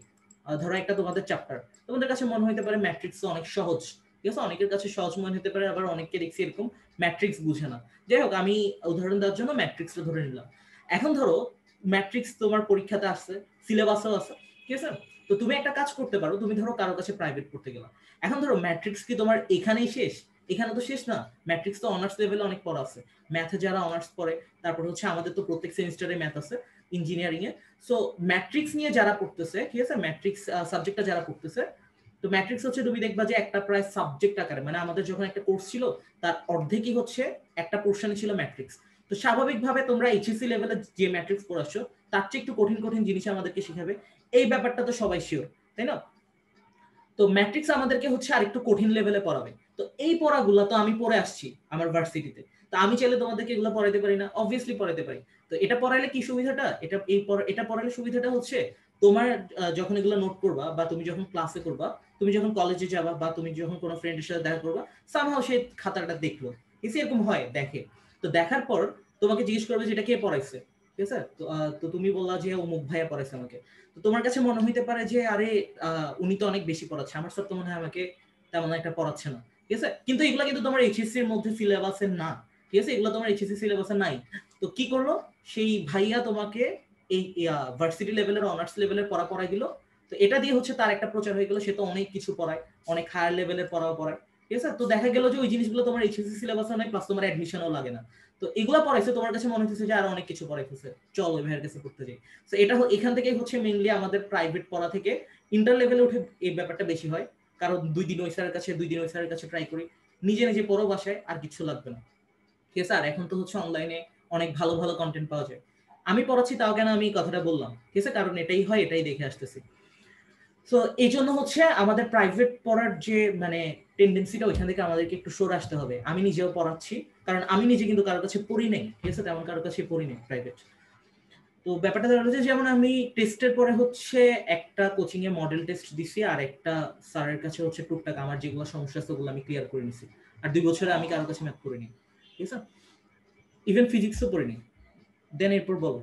ধরো একটা তোমাদের চ্যাপ্টার, তোমাদের কাছে মনে হতে পারে ম্যাট্রিক্স অনেক সহজ, ঠিক আছে? অনেকের কাছে সহজ মনে হতে পারে, আবার অনেককে দেখছি এরকম ম্যাট্রিক্স বুঝে না। যাই হোক, আমি উদাহরণ দেওয়ার জন্য ম্যাট্রিক্সটা ধরে নিলাম। এখন ধরো ম্যাট্রিক্স তোমার পরীক্ষাতে আসছে, সিলেবাসও আছে, ঠিক আছে? তো তুমি একটা কাজ করতে পারো, তুমি ধরো কারো কাছে প্রাইভেট পড়তে গেলা, এখন ধরো ম্যাট্রিক্স কি তোমার এখানেই শেষ? এখানে তো শেষ না, ম্যাট্রিক্স তো অনার্স লেভেলে অনেক পড়া আছে। ম্যাথে যারা অনার্স পড়ে, তারপর হচ্ছে আমাদের তো প্রত্যেক সেমিস্টারে ম্যাথ আছে ইঞ্জিনিয়ারিং এ। সো ম্যাট্রিক্স নিয়ে যারা পড়তেছে, ঠিক আছে, ম্যাট্রিক্স সাবজেক্টটা যারা পড়তেছে, তো ম্যাট্রিক্স হচ্ছে তুমি দেখবা যে একটা প্রায় সাবজেক্ট আকারে, মানে আমাদের যখন একটা কোর্স ছিল তার অর্ধেকই হচ্ছে একটা পোর্শনে ছিল ম্যাট্রিক্স। তো স্বাভাবিকভাবে তোমরা এইচএসসি লেভেলে যে ম্যাট্রিক্স পড়াচ্ছ তার চেয়ে একটু কঠিন কঠিন জিনিস আমাদেরকে শেখাবে, এই ব্যাপারটা তো সবাই শিওর, তাই না? তো ম্যাট্রিক্স আমাদেরকে হচ্ছে আরেকটু কঠিন লেভেলে পড়াবে। তো এই পড়াগুলো তো আমি পড়ে আসছি আমার ভার্সিটিতে, তো আমি চাইলে তোমাদেরকে এগুলো পড়াইতে পারি না? অবভিয়াসলি পড়াইতে পারি। তো এটা পড়াইলে কি সুবিধাটা, এটা পড়াইলে সুবিধাটা হচ্ছে তোমার যখন এগুলো নোট করবা বা তুমি যখন ক্লাসে করবা, তুমি যখন কলেজে যাবা বা তুমি যখন কোনো ফ্রেন্ডের সাথে দেখা করবা, সামহাও সে খাতাটা দেখলো, এরকম হয়, দেখে। তো দেখার পর তোমাকে জিজ্ঞেস করবে যে এটা কে পড়াইছে, ঠিক আছে? তো তুমি বললা যে অমুক ভাইয়া পড়াইছে আমাকে। তো তোমার কাছে মনে হইতে পারে যে আরে উনি তো অনেক বেশি পড়াচ্ছে, আমার স্যার তো মনে হয় আমাকে তেমন একটা পড়াচ্ছে না, ঠিক আছে? কিন্তু এগুলো কিন্তু তোমার এইচএসসি এর মধ্যে সিলেবাসে না, ঠিক আছে? এগুলো তোমার এইচএসসি সিলেবাসে নাই। তো কি করলো সেই ভাইয়া, তোমাকে এই ভার্সিটি লেভেলের অনার্স লেভেলের পড়া পড়াই দিল। তো এটা দিয়ে হচ্ছে তার একটা প্রচার হয়ে গেল, সে তো অনেক কিছু পড়ায়, অনেক হায়ার লেভেলের পড়াও পড়ায়, ঠিক আছে? তো দেখা গেল যে ওই জিনিসগুলো তোমার এইচএসসি সিলেবাসে নাই, প্লাস তোমার অ্যাডমিশনও লাগে না। তো এগুলো পড়াইছে, তোমার কাছে মনে হচ্ছে যে আর অনেক কিছু পড়াইতেছে, চল ওই ভাইয়ের কাছে পড়তে যাই। তো এটা এখান থেকেই হচ্ছে মেইনলি আমাদের প্রাইভেট পড়া থেকে ইন্টার লেভেলে উঠে এই ব্যাপারটা বেশি হয়। কারণ 2 দিন ওই স্যারের কাছে 2 দিন ওই স্যারের কাছে ট্রাই করি, নিজে নিজে পড়ো বাসায়, আর কিছু লাগবে না, ঠিক আছে? আর এখন তো হচ্ছে অনলাইনে অনেক ভালো ভালো কন্টেন্ট পাওয়া যায়। আমি পড়াচ্ছি তাও কেন আমি কথাটা বললাম, ঠিক আছে? কারণ এটাই হয়, এটাই দেখে আসতেছি। তো এই জন্য হচ্ছে আমাদের প্রাইভেট পড়ার যে মানে টেন্ডেন্সিটা, ওইখান থেকে আমাদেরকে একটু সরে আসতে হবে। আমি নিজেও পড়াচ্ছি, কারণ আমি নিজে কিন্তু কারোর কাছে পড়ি নাই, ঠিক আছে? তেমন কারোর কাছে পড়ি নাই প্রাইভেট। তো ব্যাপারটা হচ্ছে যেমন আমি টেস্টের পরে হচ্ছে একটা কোচিং এ মডেল টেস্ট দিছি, আর একটা স্যারের কাছে হচ্ছে টুকটাক আমার যেগুলো সমস্যা আছে ওগুলো আমি ক্লিয়ার করে নিছি। আর 2 বছরে আমি কারোর কাছে ম্যাথ করিনি, ঠিক আছে? ইভেন ফিজিক্সও পড়িনি। দেন এরপর বলো,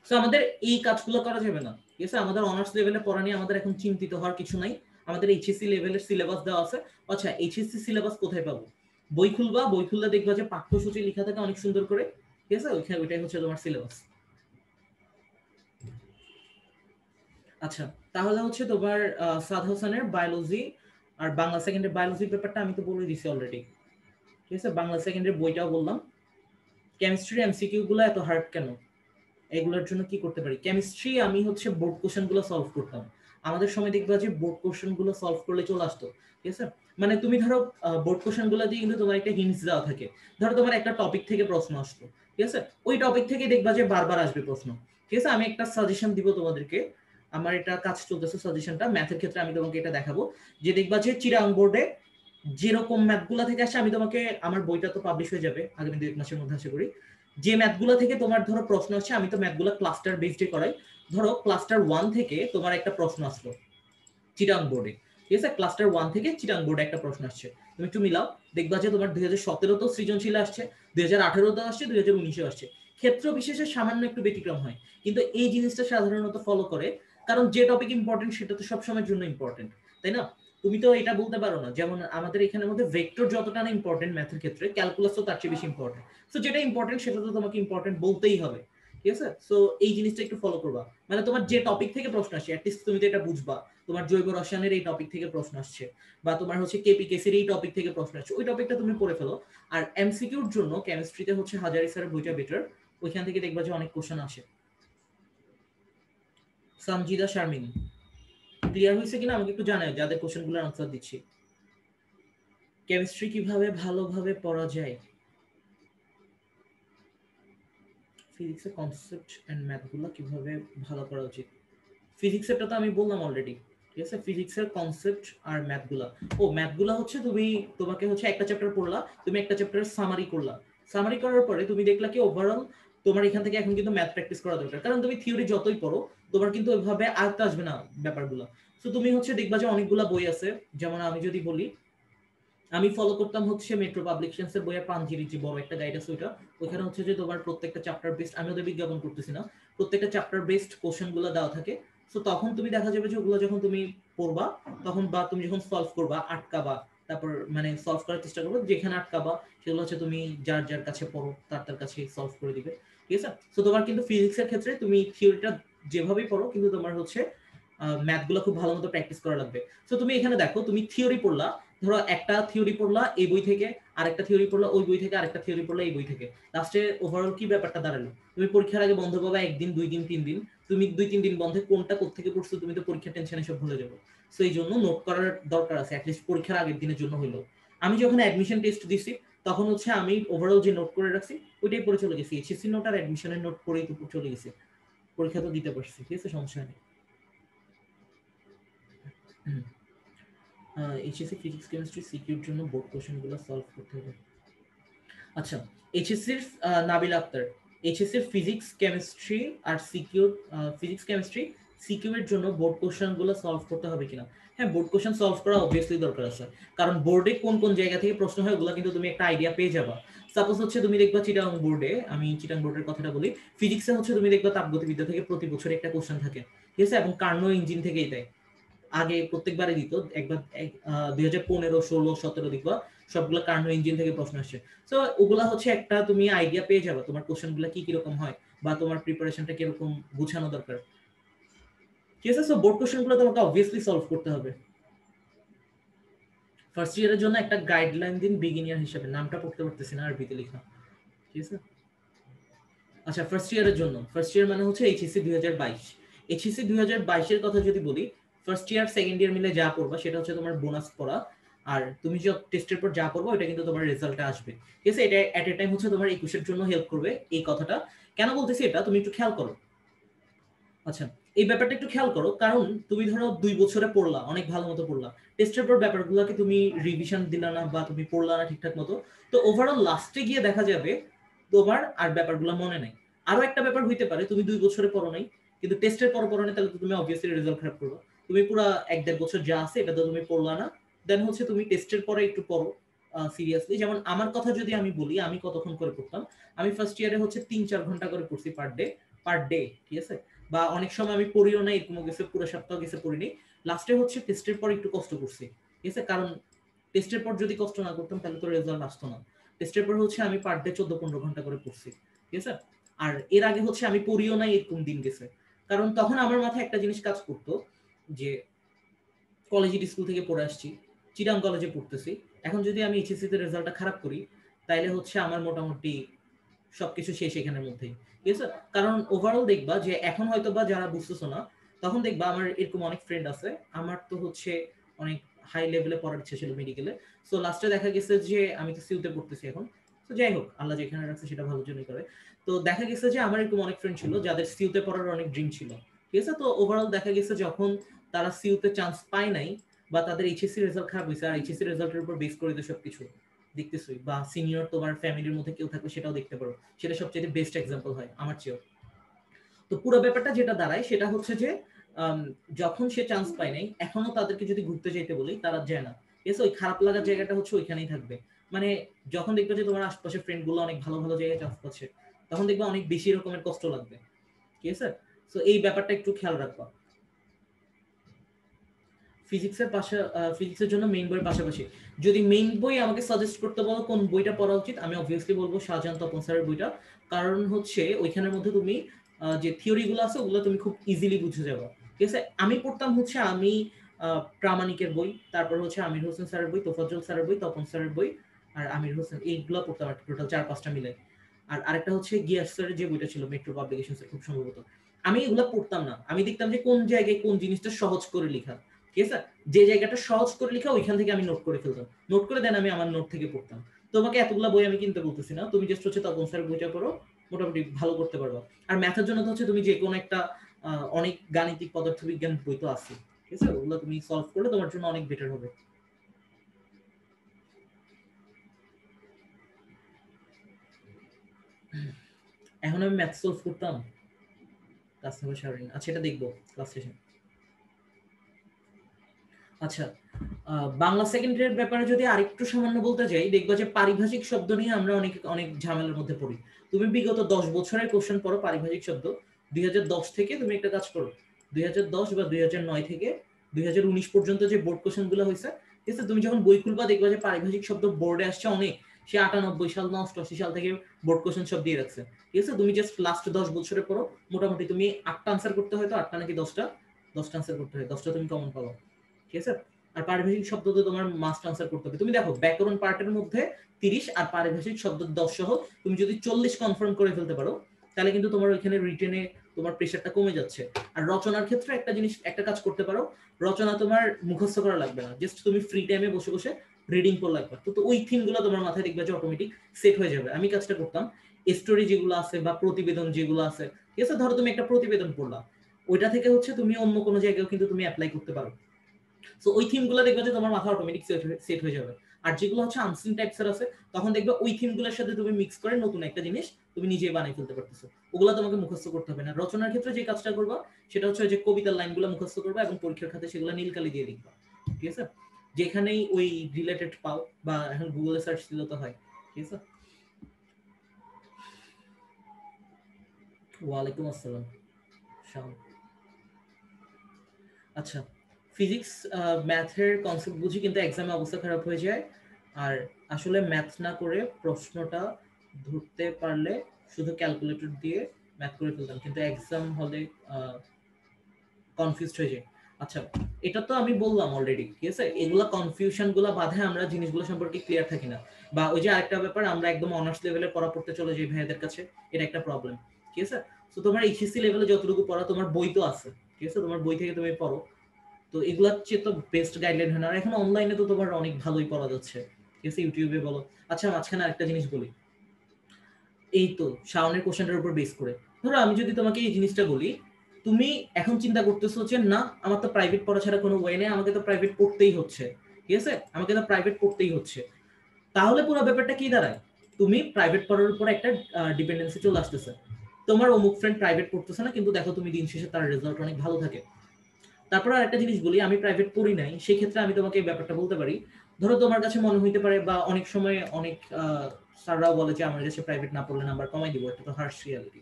সো আমাদের এই কাজগুলো করা যাবে না, ঠিক আছে? আমাদের অনার্স লেভেলে পড়া নিয়ে আমাদের এখন চিন্তিত হওয়ার কিছু নাই। আমাদের এইচএসসি লেভেলের সিলেবাস দেওয়া আছে। আচ্ছা, এইচএসসি সিলেবাস কোথায় পাবো? বই খুলবা, বই খুললে দেখবা যে পাঠ্যসূচি লেখা থাকে অনেক সুন্দর করে, ঠিক আছে? ওইটাই হচ্ছে তোমার সিলেবাস। আচ্ছা, তাহলে হচ্ছে তোমার সাদ হোসেনের বায়োলজি আর বাংলা সেকেন্ডের বায়োলজির ব্যাপারটা আমি তো বলে দিছি অলরেডি, ঠিক আছে? বাংলা সেকেন্ডের বইটাও বললাম। কেমিস্ট্রি এমসিকিউ গুলো এত হার্ড কেন? এগুলোর জন্য কি করতে পারি? কেমিস্ট্রি আমি হচ্ছে বোর্ড কোশ্চেন গুলো সলভ করতাম। আমাদের সময় দেখবা যে বোর্ড কোশ্চেন গুলো সলভ করলে চলে আসতো, ঠিক আছে? মানে তুমি ধরো বোর্ড কোশ্চেন গুলো দিয়ে কিন্তু তোমার একটা হিন্টস দেওয়া থাকে। ধরো তোমার একটা টপিক থেকে প্রশ্ন আসতো, ঠিক আছে? ওই টপিক থেকে দেখবা যে বারবার আসবে প্রশ্ন, ঠিক আছে? আমি একটা সাজেশন দিব তোমাদেরকে, আমার এটা কাজ চলতেছে সাজেশনটা ম্যাথের ক্ষেত্রে, আমি তোমাকে এটা দেখাবো। যে দেখবা যে চিরাং বোর্ডে যেরকম ম্যাথগুলো থেকে আসে, আমি তোমাকে, আমার বইটা তো পাবলিশ হয়ে যাবে আগামী 2-1 মাসের মধ্যে আশা করি। যে ম্যাথগুলো থেকে তোমার ধরো প্রশ্ন আসছে, আমি তো ম্যাথগুলো ক্লাস্টার বেসড করাই। ধরো ক্লাস্টার 1 থেকে তোমার একটা প্রশ্ন আসলো চিটাং বোর্ডে, ঠিক আছে? ক্লাস্টার 1 থেকে চিটাং বোর্ডে একটা প্রশ্ন আসছে, তুমি একটু মিলাও, দেখবা যে তোমার 2017 তো সৃজনশীল আসছে, 2018 তো আসছে, 2019 আসছে। ক্ষেত্র বিশেষে সামান্য একটু ব্যতিক্রম হয়, কিন্তু এই জিনিসটা সাধারণত ফলো করে, কারণ যে টপিক ইম্পর্টেন্ট সেটা তো সবসময়ের জন্য ইম্পর্টেন্ট, তাই না? তুমি তো এটা বলতে পারো না, যেমন আমাদের এখানের মধ্যে ভেক্টর যতটা না ইম্পর্টেন্ট ম্যাথের ক্ষেত্রে, ক্যালকুলাসও তার চেয়ে বেশি ইম্পর্টেন্ট। সো যেটা ইম্পর্টেন্ট সেটা তো তোমাকে ইম্পর্টেন্ট বলতেই হবে, ঠিক আছে? সো এই জিনিসটা একটু ফলো করবা। মানে তোমার যে টপিক থেকে প্রশ্ন আসছে অ্যাটলিস্ট তুমি তো এটা বুঝবা, তোমার জৈব রসায়নের এই টপিক থেকে প্রশ্ন আসছে, বা তোমার হচ্ছে কেপিকেসির এই টপিক থেকে প্রশ্ন আসছে, ওই টপিকটা তুমি পড়ে ফেলো। আর এমসিকিউর জন্য কেমিস্ট্রিতে হচ্ছে হাজারি স্যারের বইটা বেটার, ওইখান থেকে দেখবা যে অনেক কোশ্চেন আসে। সামজিদা শারমিন, ক্লিয়ার হয়েছে কিনা আমাকে একটু জানায় যাদের কোশ্চেনগুলোর আনসার দিচ্ছি। কেমিস্ট্রি কিভাবে ভালোভাবে পড়া যায়? ফিজিক্সের কনসেপ্ট এন্ড ম্যাথগুলো কিভাবে ভালো করা উচিত? ফিজিক্সেরটা তো আমি বললাম অলরেডি, ঠিক আছে? ফিজিক্সের কনসেপ্ট আর ম্যাথগুলা, ও ম্যাথগুলা হচ্ছে তুমি, তোমাকে হচ্ছে একটা চ্যাপ্টার পড়লা, তুমি একটা চ্যাপ্টার সামারি করলা, সামারি করার পরে তুমি দেখলা কি ওভারঅল তোমার এখান থেকে এখন কিন্তু ম্যাথ প্র্যাকটিস করা দরকার, কারণ তুমি থিওরি যতই পড়ো তোমার কিন্তু ওইভাবে আয়ত্তে আসবে না ব্যাপারগুলো। তো তুমি হচ্ছে দেখবা যে অনেকগুলা বই আছে, যেমন আমি যদি বলি, আমি ফলো করতাম হচ্ছে মেট্রো পাবলিকেশনস এর বইয়ের পাঞ্জিরি যে বড় একটা গাইড আছে ওইটা, ওইখানে হচ্ছে যে তোমার প্রত্যেকটা চ্যাপ্টার বেসড, আমি ওদের বিজ্ঞাপন করতেছি না, প্রত্যেকটা চ্যাপ্টার বেসড কোশ্চেন গুলো দেওয়া থাকে। সো তখন তুমি দেখা যাবে যে ওগুলো যখন তুমি পড়বা, তখন বা তুমি যখন সলভ করবা আটকাবা, তারপর মানে সলভ করার চেষ্টা করবো, যেখানে আটকাবা সেগুলো হচ্ছে তুমি যার যার কাছে পড়ো তার কাছে সলভ করে দিবে, ঠিক আছে? সো তোমার কিন্তু ফিজিক্সের ক্ষেত্রে তুমি থিওরিটা যেভাবেই পড়ো, কিন্তু তোমার হচ্ছে ম্যাথগুলো খুব ভালো মতো প্র্যাকটিস করা লাগবে। সো তুমি এখানে দেখো, তুমি থিওরি পড়লা, ধরো একটা থিওরি পড়লা এই বই থেকে, আরেকটা থিওরি পড়লা ওই বই থেকে, আরেকটা থিওরি পড়লা এই বই থেকে, লাস্টে ওভারঅল কি ব্যাপারটা দাঁড়ালো? তুমি পরীক্ষার আগে বন্ধ পাবা 1 দিন 2 দিন 3 দিন, তুমি 2-3 দিন বন্ধে কোনটা কোত্থেকে পড়ছো তুমি তো পরীক্ষার টেনশনে সব ভুলে যাবো। সো এই জন্য নোট করার দরকার আছে, অ্যাটলিস্ট পরীক্ষার আগের দিনের জন্য হইলো। আমি যখন অ্যাডমিশন টেস্ট দিছি তখন হচ্ছে আমি ওভারঅল যে নোট করে রাখছি ওইটাই পড়ে চলে গেছি, এইচএসসি নোট আর অ্যাডমিশনের নোট পড়েই তো চলে গেছি, পরীক্ষা তো দিতে পারছি, ঠিক আছে, সমস্যা নেই। এইচএসসি ফিজিক্স কেমিস্ট্রি সিকিউর জন্য বোর্ড কোশ্চেনগুলো সলভ করতে হবে। আচ্ছা, এইচএসসির নাবিল আক্তার, এইচএসসির ফিজিক্স কেমিস্ট্রি আর সিকিউর, ফিজিক্স কেমিস্ট্রি সিকিউরের জন্য বোর্ড কোশ্চেনগুলো সলভ করতে হবে কিনা? হ্যাঁ, বোর্ড কোশ্চেন সলভ করা অবভিয়াসলি দরকার আছে, কারণ বোর্ডে কোন কোন জায়গা থেকে প্রশ্ন হয় ওগুলো কিন্তু তুমি একটা আইডিয়া পেয়ে যাবা। সাপোজ হচ্ছে তুমি দেখবা চিটাং বোর্ডে, আমি চিটাং বোর্ডের কথাটা বলি, ফিজিক্সে হচ্ছে তুমি দেখবা তাপগতিবিদ্যা থেকে প্রতি বছর একটা কোশ্চেন থাকে, ঠিক আছে, এবং কার্নো ইঞ্জিন থেকেই দেয়, আগে প্রত্যেকবারই দিত, একবার 2015, 16, 17 দেখবা সবগুলো কার্নো ইঞ্জিন থেকে প্রশ্ন আসছে। সো ওগুলা হচ্ছে একটা তুমি আইডিয়া পেয়ে যাবে তোমার কোশ্চেনগুলো কি কিরকম হয় বা তোমার প্রিপারেশনটা কিরকম গুছানো দরকার, ঠিক আছে। সো বোর্ড কোশ্চেনগুলো তোমাকে অবভিয়াসলি সলভ করতে হবে। ফার্স্ট ইয়ারের জন্য একটা গাইডলাইন দিন বিগিনিয়ার হিসেবে, নামটা পড়তে পারতেছি না, আরবিতে লেখা, ঠিক আছে। আচ্ছা, ফার্স্ট ইয়ারের জন্য, ফার্স্ট ইয়ার মানে হচ্ছে এইচএসসি 2022। এইচএসসি 2022 এর কথা যদি বলি, ফার্স্ট ইয়ার সেকেন্ড ইয়ার মিলে যা পড়বা সেটা হচ্ছে তোমার বোনাস পড়া, আর তুমি যে টেস্টের পর যা পড়বা ওটা কিন্তু তোমার রেজাল্টে আসবে, ঠিক আছে। এটা এট এ টাইম হচ্ছে তোমার 21-এর জন্য হেল্প করবে। এই কথাটা কেন বলতেছি এটা তুমি একটু খেয়াল করো। আচ্ছা, এই ব্যাপারটা একটু খেয়াল করো, কারণ তুমি ধরো 2 বছরে পড়লা, অনেক ভালো মতো পড়লা, টেস্টের পর ব্যাপারগুলোকে তুমি রিভিশন দিলা না বা তুমি পড়লা না ঠিকঠাক মতো, তো ওভারঅল লাস্টে গিয়ে দেখা যাবে তোমার আর ব্যাপারগুলো মনে নাই। আরো একটা ব্যাপার হইতে পারে, তুমি 2 বছরে পড়ো নাই কিন্তু টেস্টের পর পড়ো নাই, তাহলে তো তুমি অবভিয়াসলি রেজাল্ট খারাপ করবে। তুমি পুরো 1-1.5 বছর যা আছে এটা তো তুমি পড়লা না, দেন হচ্ছে তুমি টেস্টের পরে একটু পড়ো সিরিয়াসলি। যেমন আমার কথা যদি আমি বলি, আমি কতক্ষণ করে পড়তাম, আমি ফার্স্ট ইয়ারে হচ্ছে 3-4 ঘন্টা করে পড়ছি পার ডে, ঠিক আছে। বা অনেক সময় আমি পড়িও না, এরকম গেছে পুরো সপ্তাহ গেছে পড়িনি, লাস্টে হচ্ছে টেস্টের পর একটু কষ্ট করছি, ঠিক আছে, কারণ টেস্টের পর যদি কষ্ট না করতাম তাহলে তো রেজাল্ট আসতো না। টেস্টের পর হচ্ছে আমি পার ডে 14-15 ঘন্টা করে পড়ছি, ঠিক আছে। আর এর আগে হচ্ছে আমি পড়িও না, এরকম দিন গেছে, কারণ তখন আমার মাথায় একটা জিনিস কাজ করতো যে কলেজ স্কুল থেকে পড়ে আসছি, চিটাং কলেজে পড়তেছি, এখন যদি আমি এইচএসসি তে রেজাল্টটা খারাপ করি তাইলে হচ্ছে আমার মোটামুটি সবকিছু শেষ এখানের মধ্যেই, ঠিক আছে। কারণ ওভারঅল দেখবা যে এখন হয়তো বা যারা বুঝতেছো না, তখন দেখবা আমার এরকম অনেক ফ্রেন্ড আছে, আমার তো হচ্ছে অনেক হাই লেভেলে পড়ার ইচ্ছা ছিল মেডিকেলে, সো লাস্টে দেখা গেছে যে আমি তো সিউতে পড়তেছি এখন, তো যাই হোক, আল্লাহ যেখানে রাখছে সেটা ভালোর জন্যই করে। তো দেখা গেছে যে আমার এরকম অনেক ফ্রেন্ড ছিল যাদের সিউতে পড়ার অনেক ড্রিম ছিল, ঠিক আছে। তো ওভারঅল দেখা গেছে যখন তারা সিউতে চান্স পায় নাই বা তাদের এইচএসসি রেজাল্ট খারাপ হয়েছে, আর এইচএসসি রেজাল্টের উপর বেস করে তো সবকিছু দেখতেছই, বা সিনিয়র তোমার ফ্যামিলির মধ্যে কেউ থাকলে সেটাও দেখতে পারো, সেটা সবচেয়ে বেস্ট এক্সাম্পল হয় আমার চেয়েও। তো পুরো ব্যাপারটা যেটা দাঁড়ায় সেটা হচ্ছে যে যখন সে চান্স পায় নাই, এখনো তাদেরকে যদি ঘুরতে যেতে বলি তারা যায় না, ঠিক আছে। ওই খারাপ লাগার জায়গাটা হচ্ছে ওইখানেই থাকবে, মানে যখন দেখবে যে তোমার আশপাশে ফ্রেন্ড গুলো অনেক ভালো ভালো জায়গায় চান্স পাচ্ছে, তখন দেখবে অনেক বেশি রকমের কষ্ট লাগবে, ঠিক আছে। তো এই ব্যাপারটা একটু খেয়াল রাখবা। ফিজিক্সের জন্য মেইন বইয়ের পাশাপাশি যদি মেইন বই আমাকে সাজেস্ট করতে বলো কোন বইটা পড়া উচিত, আমি অবভিয়াসলি বলবো শাহজাহান তপন স্যারের বইটা, কারণ হচ্ছে ওইখানের মধ্যে তুমি যে থিওরিগুলো আছে ওগুলো তুমি খুব ইজিলি বুঝে যাবে, ঠিক আছে। আমি পড়তাম হচ্ছে আমি প্রামাণিকের বই, তারপর হচ্ছে আমির হোসেন স্যারের বই, তোফাজ্জল স্যারের বই, তপন স্যারের বই, আর আমির হোসেন, এইগুলো পড়তাম আর টোটাল 4-5টা মিলে। আর আরেকটা হচ্ছে গিয়াস স্যারের যে বইটা ছিল মেট্রো পাবলিকেশনস খুব সম্ভবত। আমি এগুলো পড়তাম না, আমি দেখতাম যে কোন জায়গায় কোন জিনিসটা সহজ করে লেখা, ঠিক আছে। যে জায়গাটা সহজ করে লেখা ওইখান থেকে আমি নোট করে ফেলতাম, নোট করে দেন আমি আমার নোট থেকে পড়তাম। তোমাকে এতগুলা বই আমি কিনতে বলতেছি না, তুমি জাস্ট হচ্ছে তপন স্যারের বইটা পড়ো, মোটামুটি ভালো করতে পারবা। আর ম্যাথের জন্য তো হচ্ছে তুমি যে কোনো একটা অনেক গাণিতিক পদার্থবিজ্ঞান বই তো আছে, ঠিক আছে, ওগুলো তুমি সলভ করলে তোমার জন্য অনেক বেটার হবে। এখন আমি ম্যাথ সলভ করতাম ক্লাস নেবার সারাদিন, আচ্ছা এটা দেখবো ক্লাস শেষে। আচ্ছা, বাংলা সেকেন্ড ইয়ারের ব্যাপারে যদি আরেকটু সামান্য বলতে যাই, দেখবা যে পারিভাষিক শব্দ নিয়ে আমরা অনেক অনেক ঝামেলার মধ্যে পড়ি। তুমি বিগত 10 বছরের কোশ্চেন পড়ো পারিভাষিক শব্দ, 2010 থেকে তুমি একটা কাজ করো, 2010 বা 2009 থেকে 2019 পর্যন্ত যে বোর্ড কোশ্চেন গুলো হয়েছে, ঠিক আছে, তুমি যখন বই খুলবা দেখবা যে পারিভাষিক শব্দ বোর্ডে আসছে অনেক, সে 98 সাল না 88 সাল থেকে বোর্ড কোশ্চেন সব দিয়ে রাখছে, ঠিক আছে। তুমি জাস্ট লাস্ট 10 বছরে পড়ো, মোটামুটি তুমি 8টা আনসার করতে, হয়তো 8টা নাকি 10টা আনসার করতে হয়, 10টা তুমি কমন পাবো, ঠিক আছে। আর পারিভাষিক শব্দ তো তোমার মাস্ট আনসার করতে হবে। তুমি দেখো ব্যাকরণ পার্টের মধ্যে 30 আর পারিভাষিক শব্দ 10 সহ তুমি যদি 40 কনফার্ম করে ফেলতে পারো, তাহলে কিন্তু তোমার ওইখানে রিটেনে তোমার প্রেশারটা কমে যাচ্ছে। আর রচনার ক্ষেত্রে একটা জিনিস, একটা কাজ করতে পারো, রচনা তোমার মুখস্থ করা লাগবে না, জাস্ট তুমি ফ্রি টাইমে বসে বসে রিডিং পড়লে লাগবে, তো ওই থিমগুলো তোমার মাথায় দেখবে যে অটোমেটিক সেট হয়ে যাবে। আমি কাজটা করতাম, স্টোরি যেগুলো আছে বা প্রতিবেদন যেগুলো আছে, ঠিক আছে, ধরো তুমি একটা প্রতিবেদন পড়লা, ওইটা থেকে হচ্ছে তুমি অন্য কোনো জায়গায় কিন্তু তুমি অ্যাপ্লাই করতে পারো। সো ওই থিমগুলো দেখবে যে তোমার মাথা অটোমেটিক সেট হয়ে যাবে। আর যেগুলো হচ্ছে আনসিন টাইপসের আছে, তখন দেখবে ওই থিমগুলোর সাথে তুমি মিক্স করে নতুন একটা জিনিস তুমি নিজেই বানিয়ে ফেলতে পারতেছো। ওগুলো তোমাকে মুখস্থ করতে হবে না। রচনার ক্ষেত্রে যে কাজটা করবা সেটা হচ্ছে যে কবিতার লাইনগুলো মুখস্থ করবা এবং পরীক্ষার খাতে সেগুলো নীলকালি দিয়ে লিখবা, ঠিক আছে, যেখানেই ওই রিলেটেড পাও, বা এখন গুগলে সার্চ দিলে তো হয়, ঠিক আছে। ওয়ালাইকুম আসসালাম। আচ্ছা, ফিজিক্স ম্যাথের কনসেপ্ট বুঝি, কিন্তু এক্সামে অবস্থা খারাপ হয়ে যায়। আর আসলে ম্যাথ না করে প্রশ্নটা ধরতে পারলে শুধু ক্যালকুলেটর দিয়ে ম্যাথ করে ফেলতাম, কিন্তু এক্সাম হলে কনফিউজড হয়ে যায়। আচ্ছা, এটা তো আমি বললাম অলরেডি, ঠিক আছে, এগুলা কনফিউশন গুলা বাধে আমরা জিনিসগুলো সম্পর্কে ক্লিয়ার থাকি না। বা ওই যে আরেকটা ব্যাপার, আমরা একদম অনার্স লেভেলে পড়া পড়তে চলে যাই ভাইয়াদের কাছে, এটা একটা প্রবলেম, ঠিক আছে। তো তোমার এইচএসসি লেভেলে যতটুকু পড়া, তোমার বই তো আছে, ঠিক আছে, তোমার বই থেকে তুমি পড়ো, তো এগুলার চেয়ে তো বেস্ট গাইডলাইন হয় না। আর এখন অনলাইনে তো তোমার অনেক ভালোই পড়া যাচ্ছে, ঠিক আছে, ইউটিউবে বলো। আচ্ছা, মাঝখানে আরেকটা জিনিস বলি, এই তো শাওনের কোশ্চেনটার উপর বেস করে ধরো আমি যদি তোমাকে এই জিনিসটা বলি, তুমি এখন চিন্তা করতেছো যে না, আমার তো প্রাইভেট পড়া ছাড়া কোনো ওয়ে নেই, আমাকে তো প্রাইভেট পড়তেই হচ্ছে, ঠিক আছে, আমাকে তো প্রাইভেট পড়তেই হচ্ছে। তাহলে পুরো ব্যাপারটা কি দাঁড়ায়, তুমি প্রাইভেট পড়ার উপর একটা ডিপেন্ডেন্সি চলে আসতেছে। তোমার অমুক ফ্রেন্ড প্রাইভেট পড়তেছে না, কিন্তু দেখো তুমি দিন শেষে তার রেজাল্ট অনেক ভালো থাকে। তারপর আরেকটা জিনিস বলি, আমি প্রাইভেট পড়ি নাই, সেই ক্ষেত্রে আমি তোমাকে এই ব্যাপারটা বলতে পারি। ধরো তোমার কাছে মনে হইতে পারে, বা অনেক সময় অনেক স্যাররাও বলে যে আমার কাছে প্রাইভেট না পড়লে নাম্বার কমাই দিব, এটা তো হার্শ রিয়ালিটি।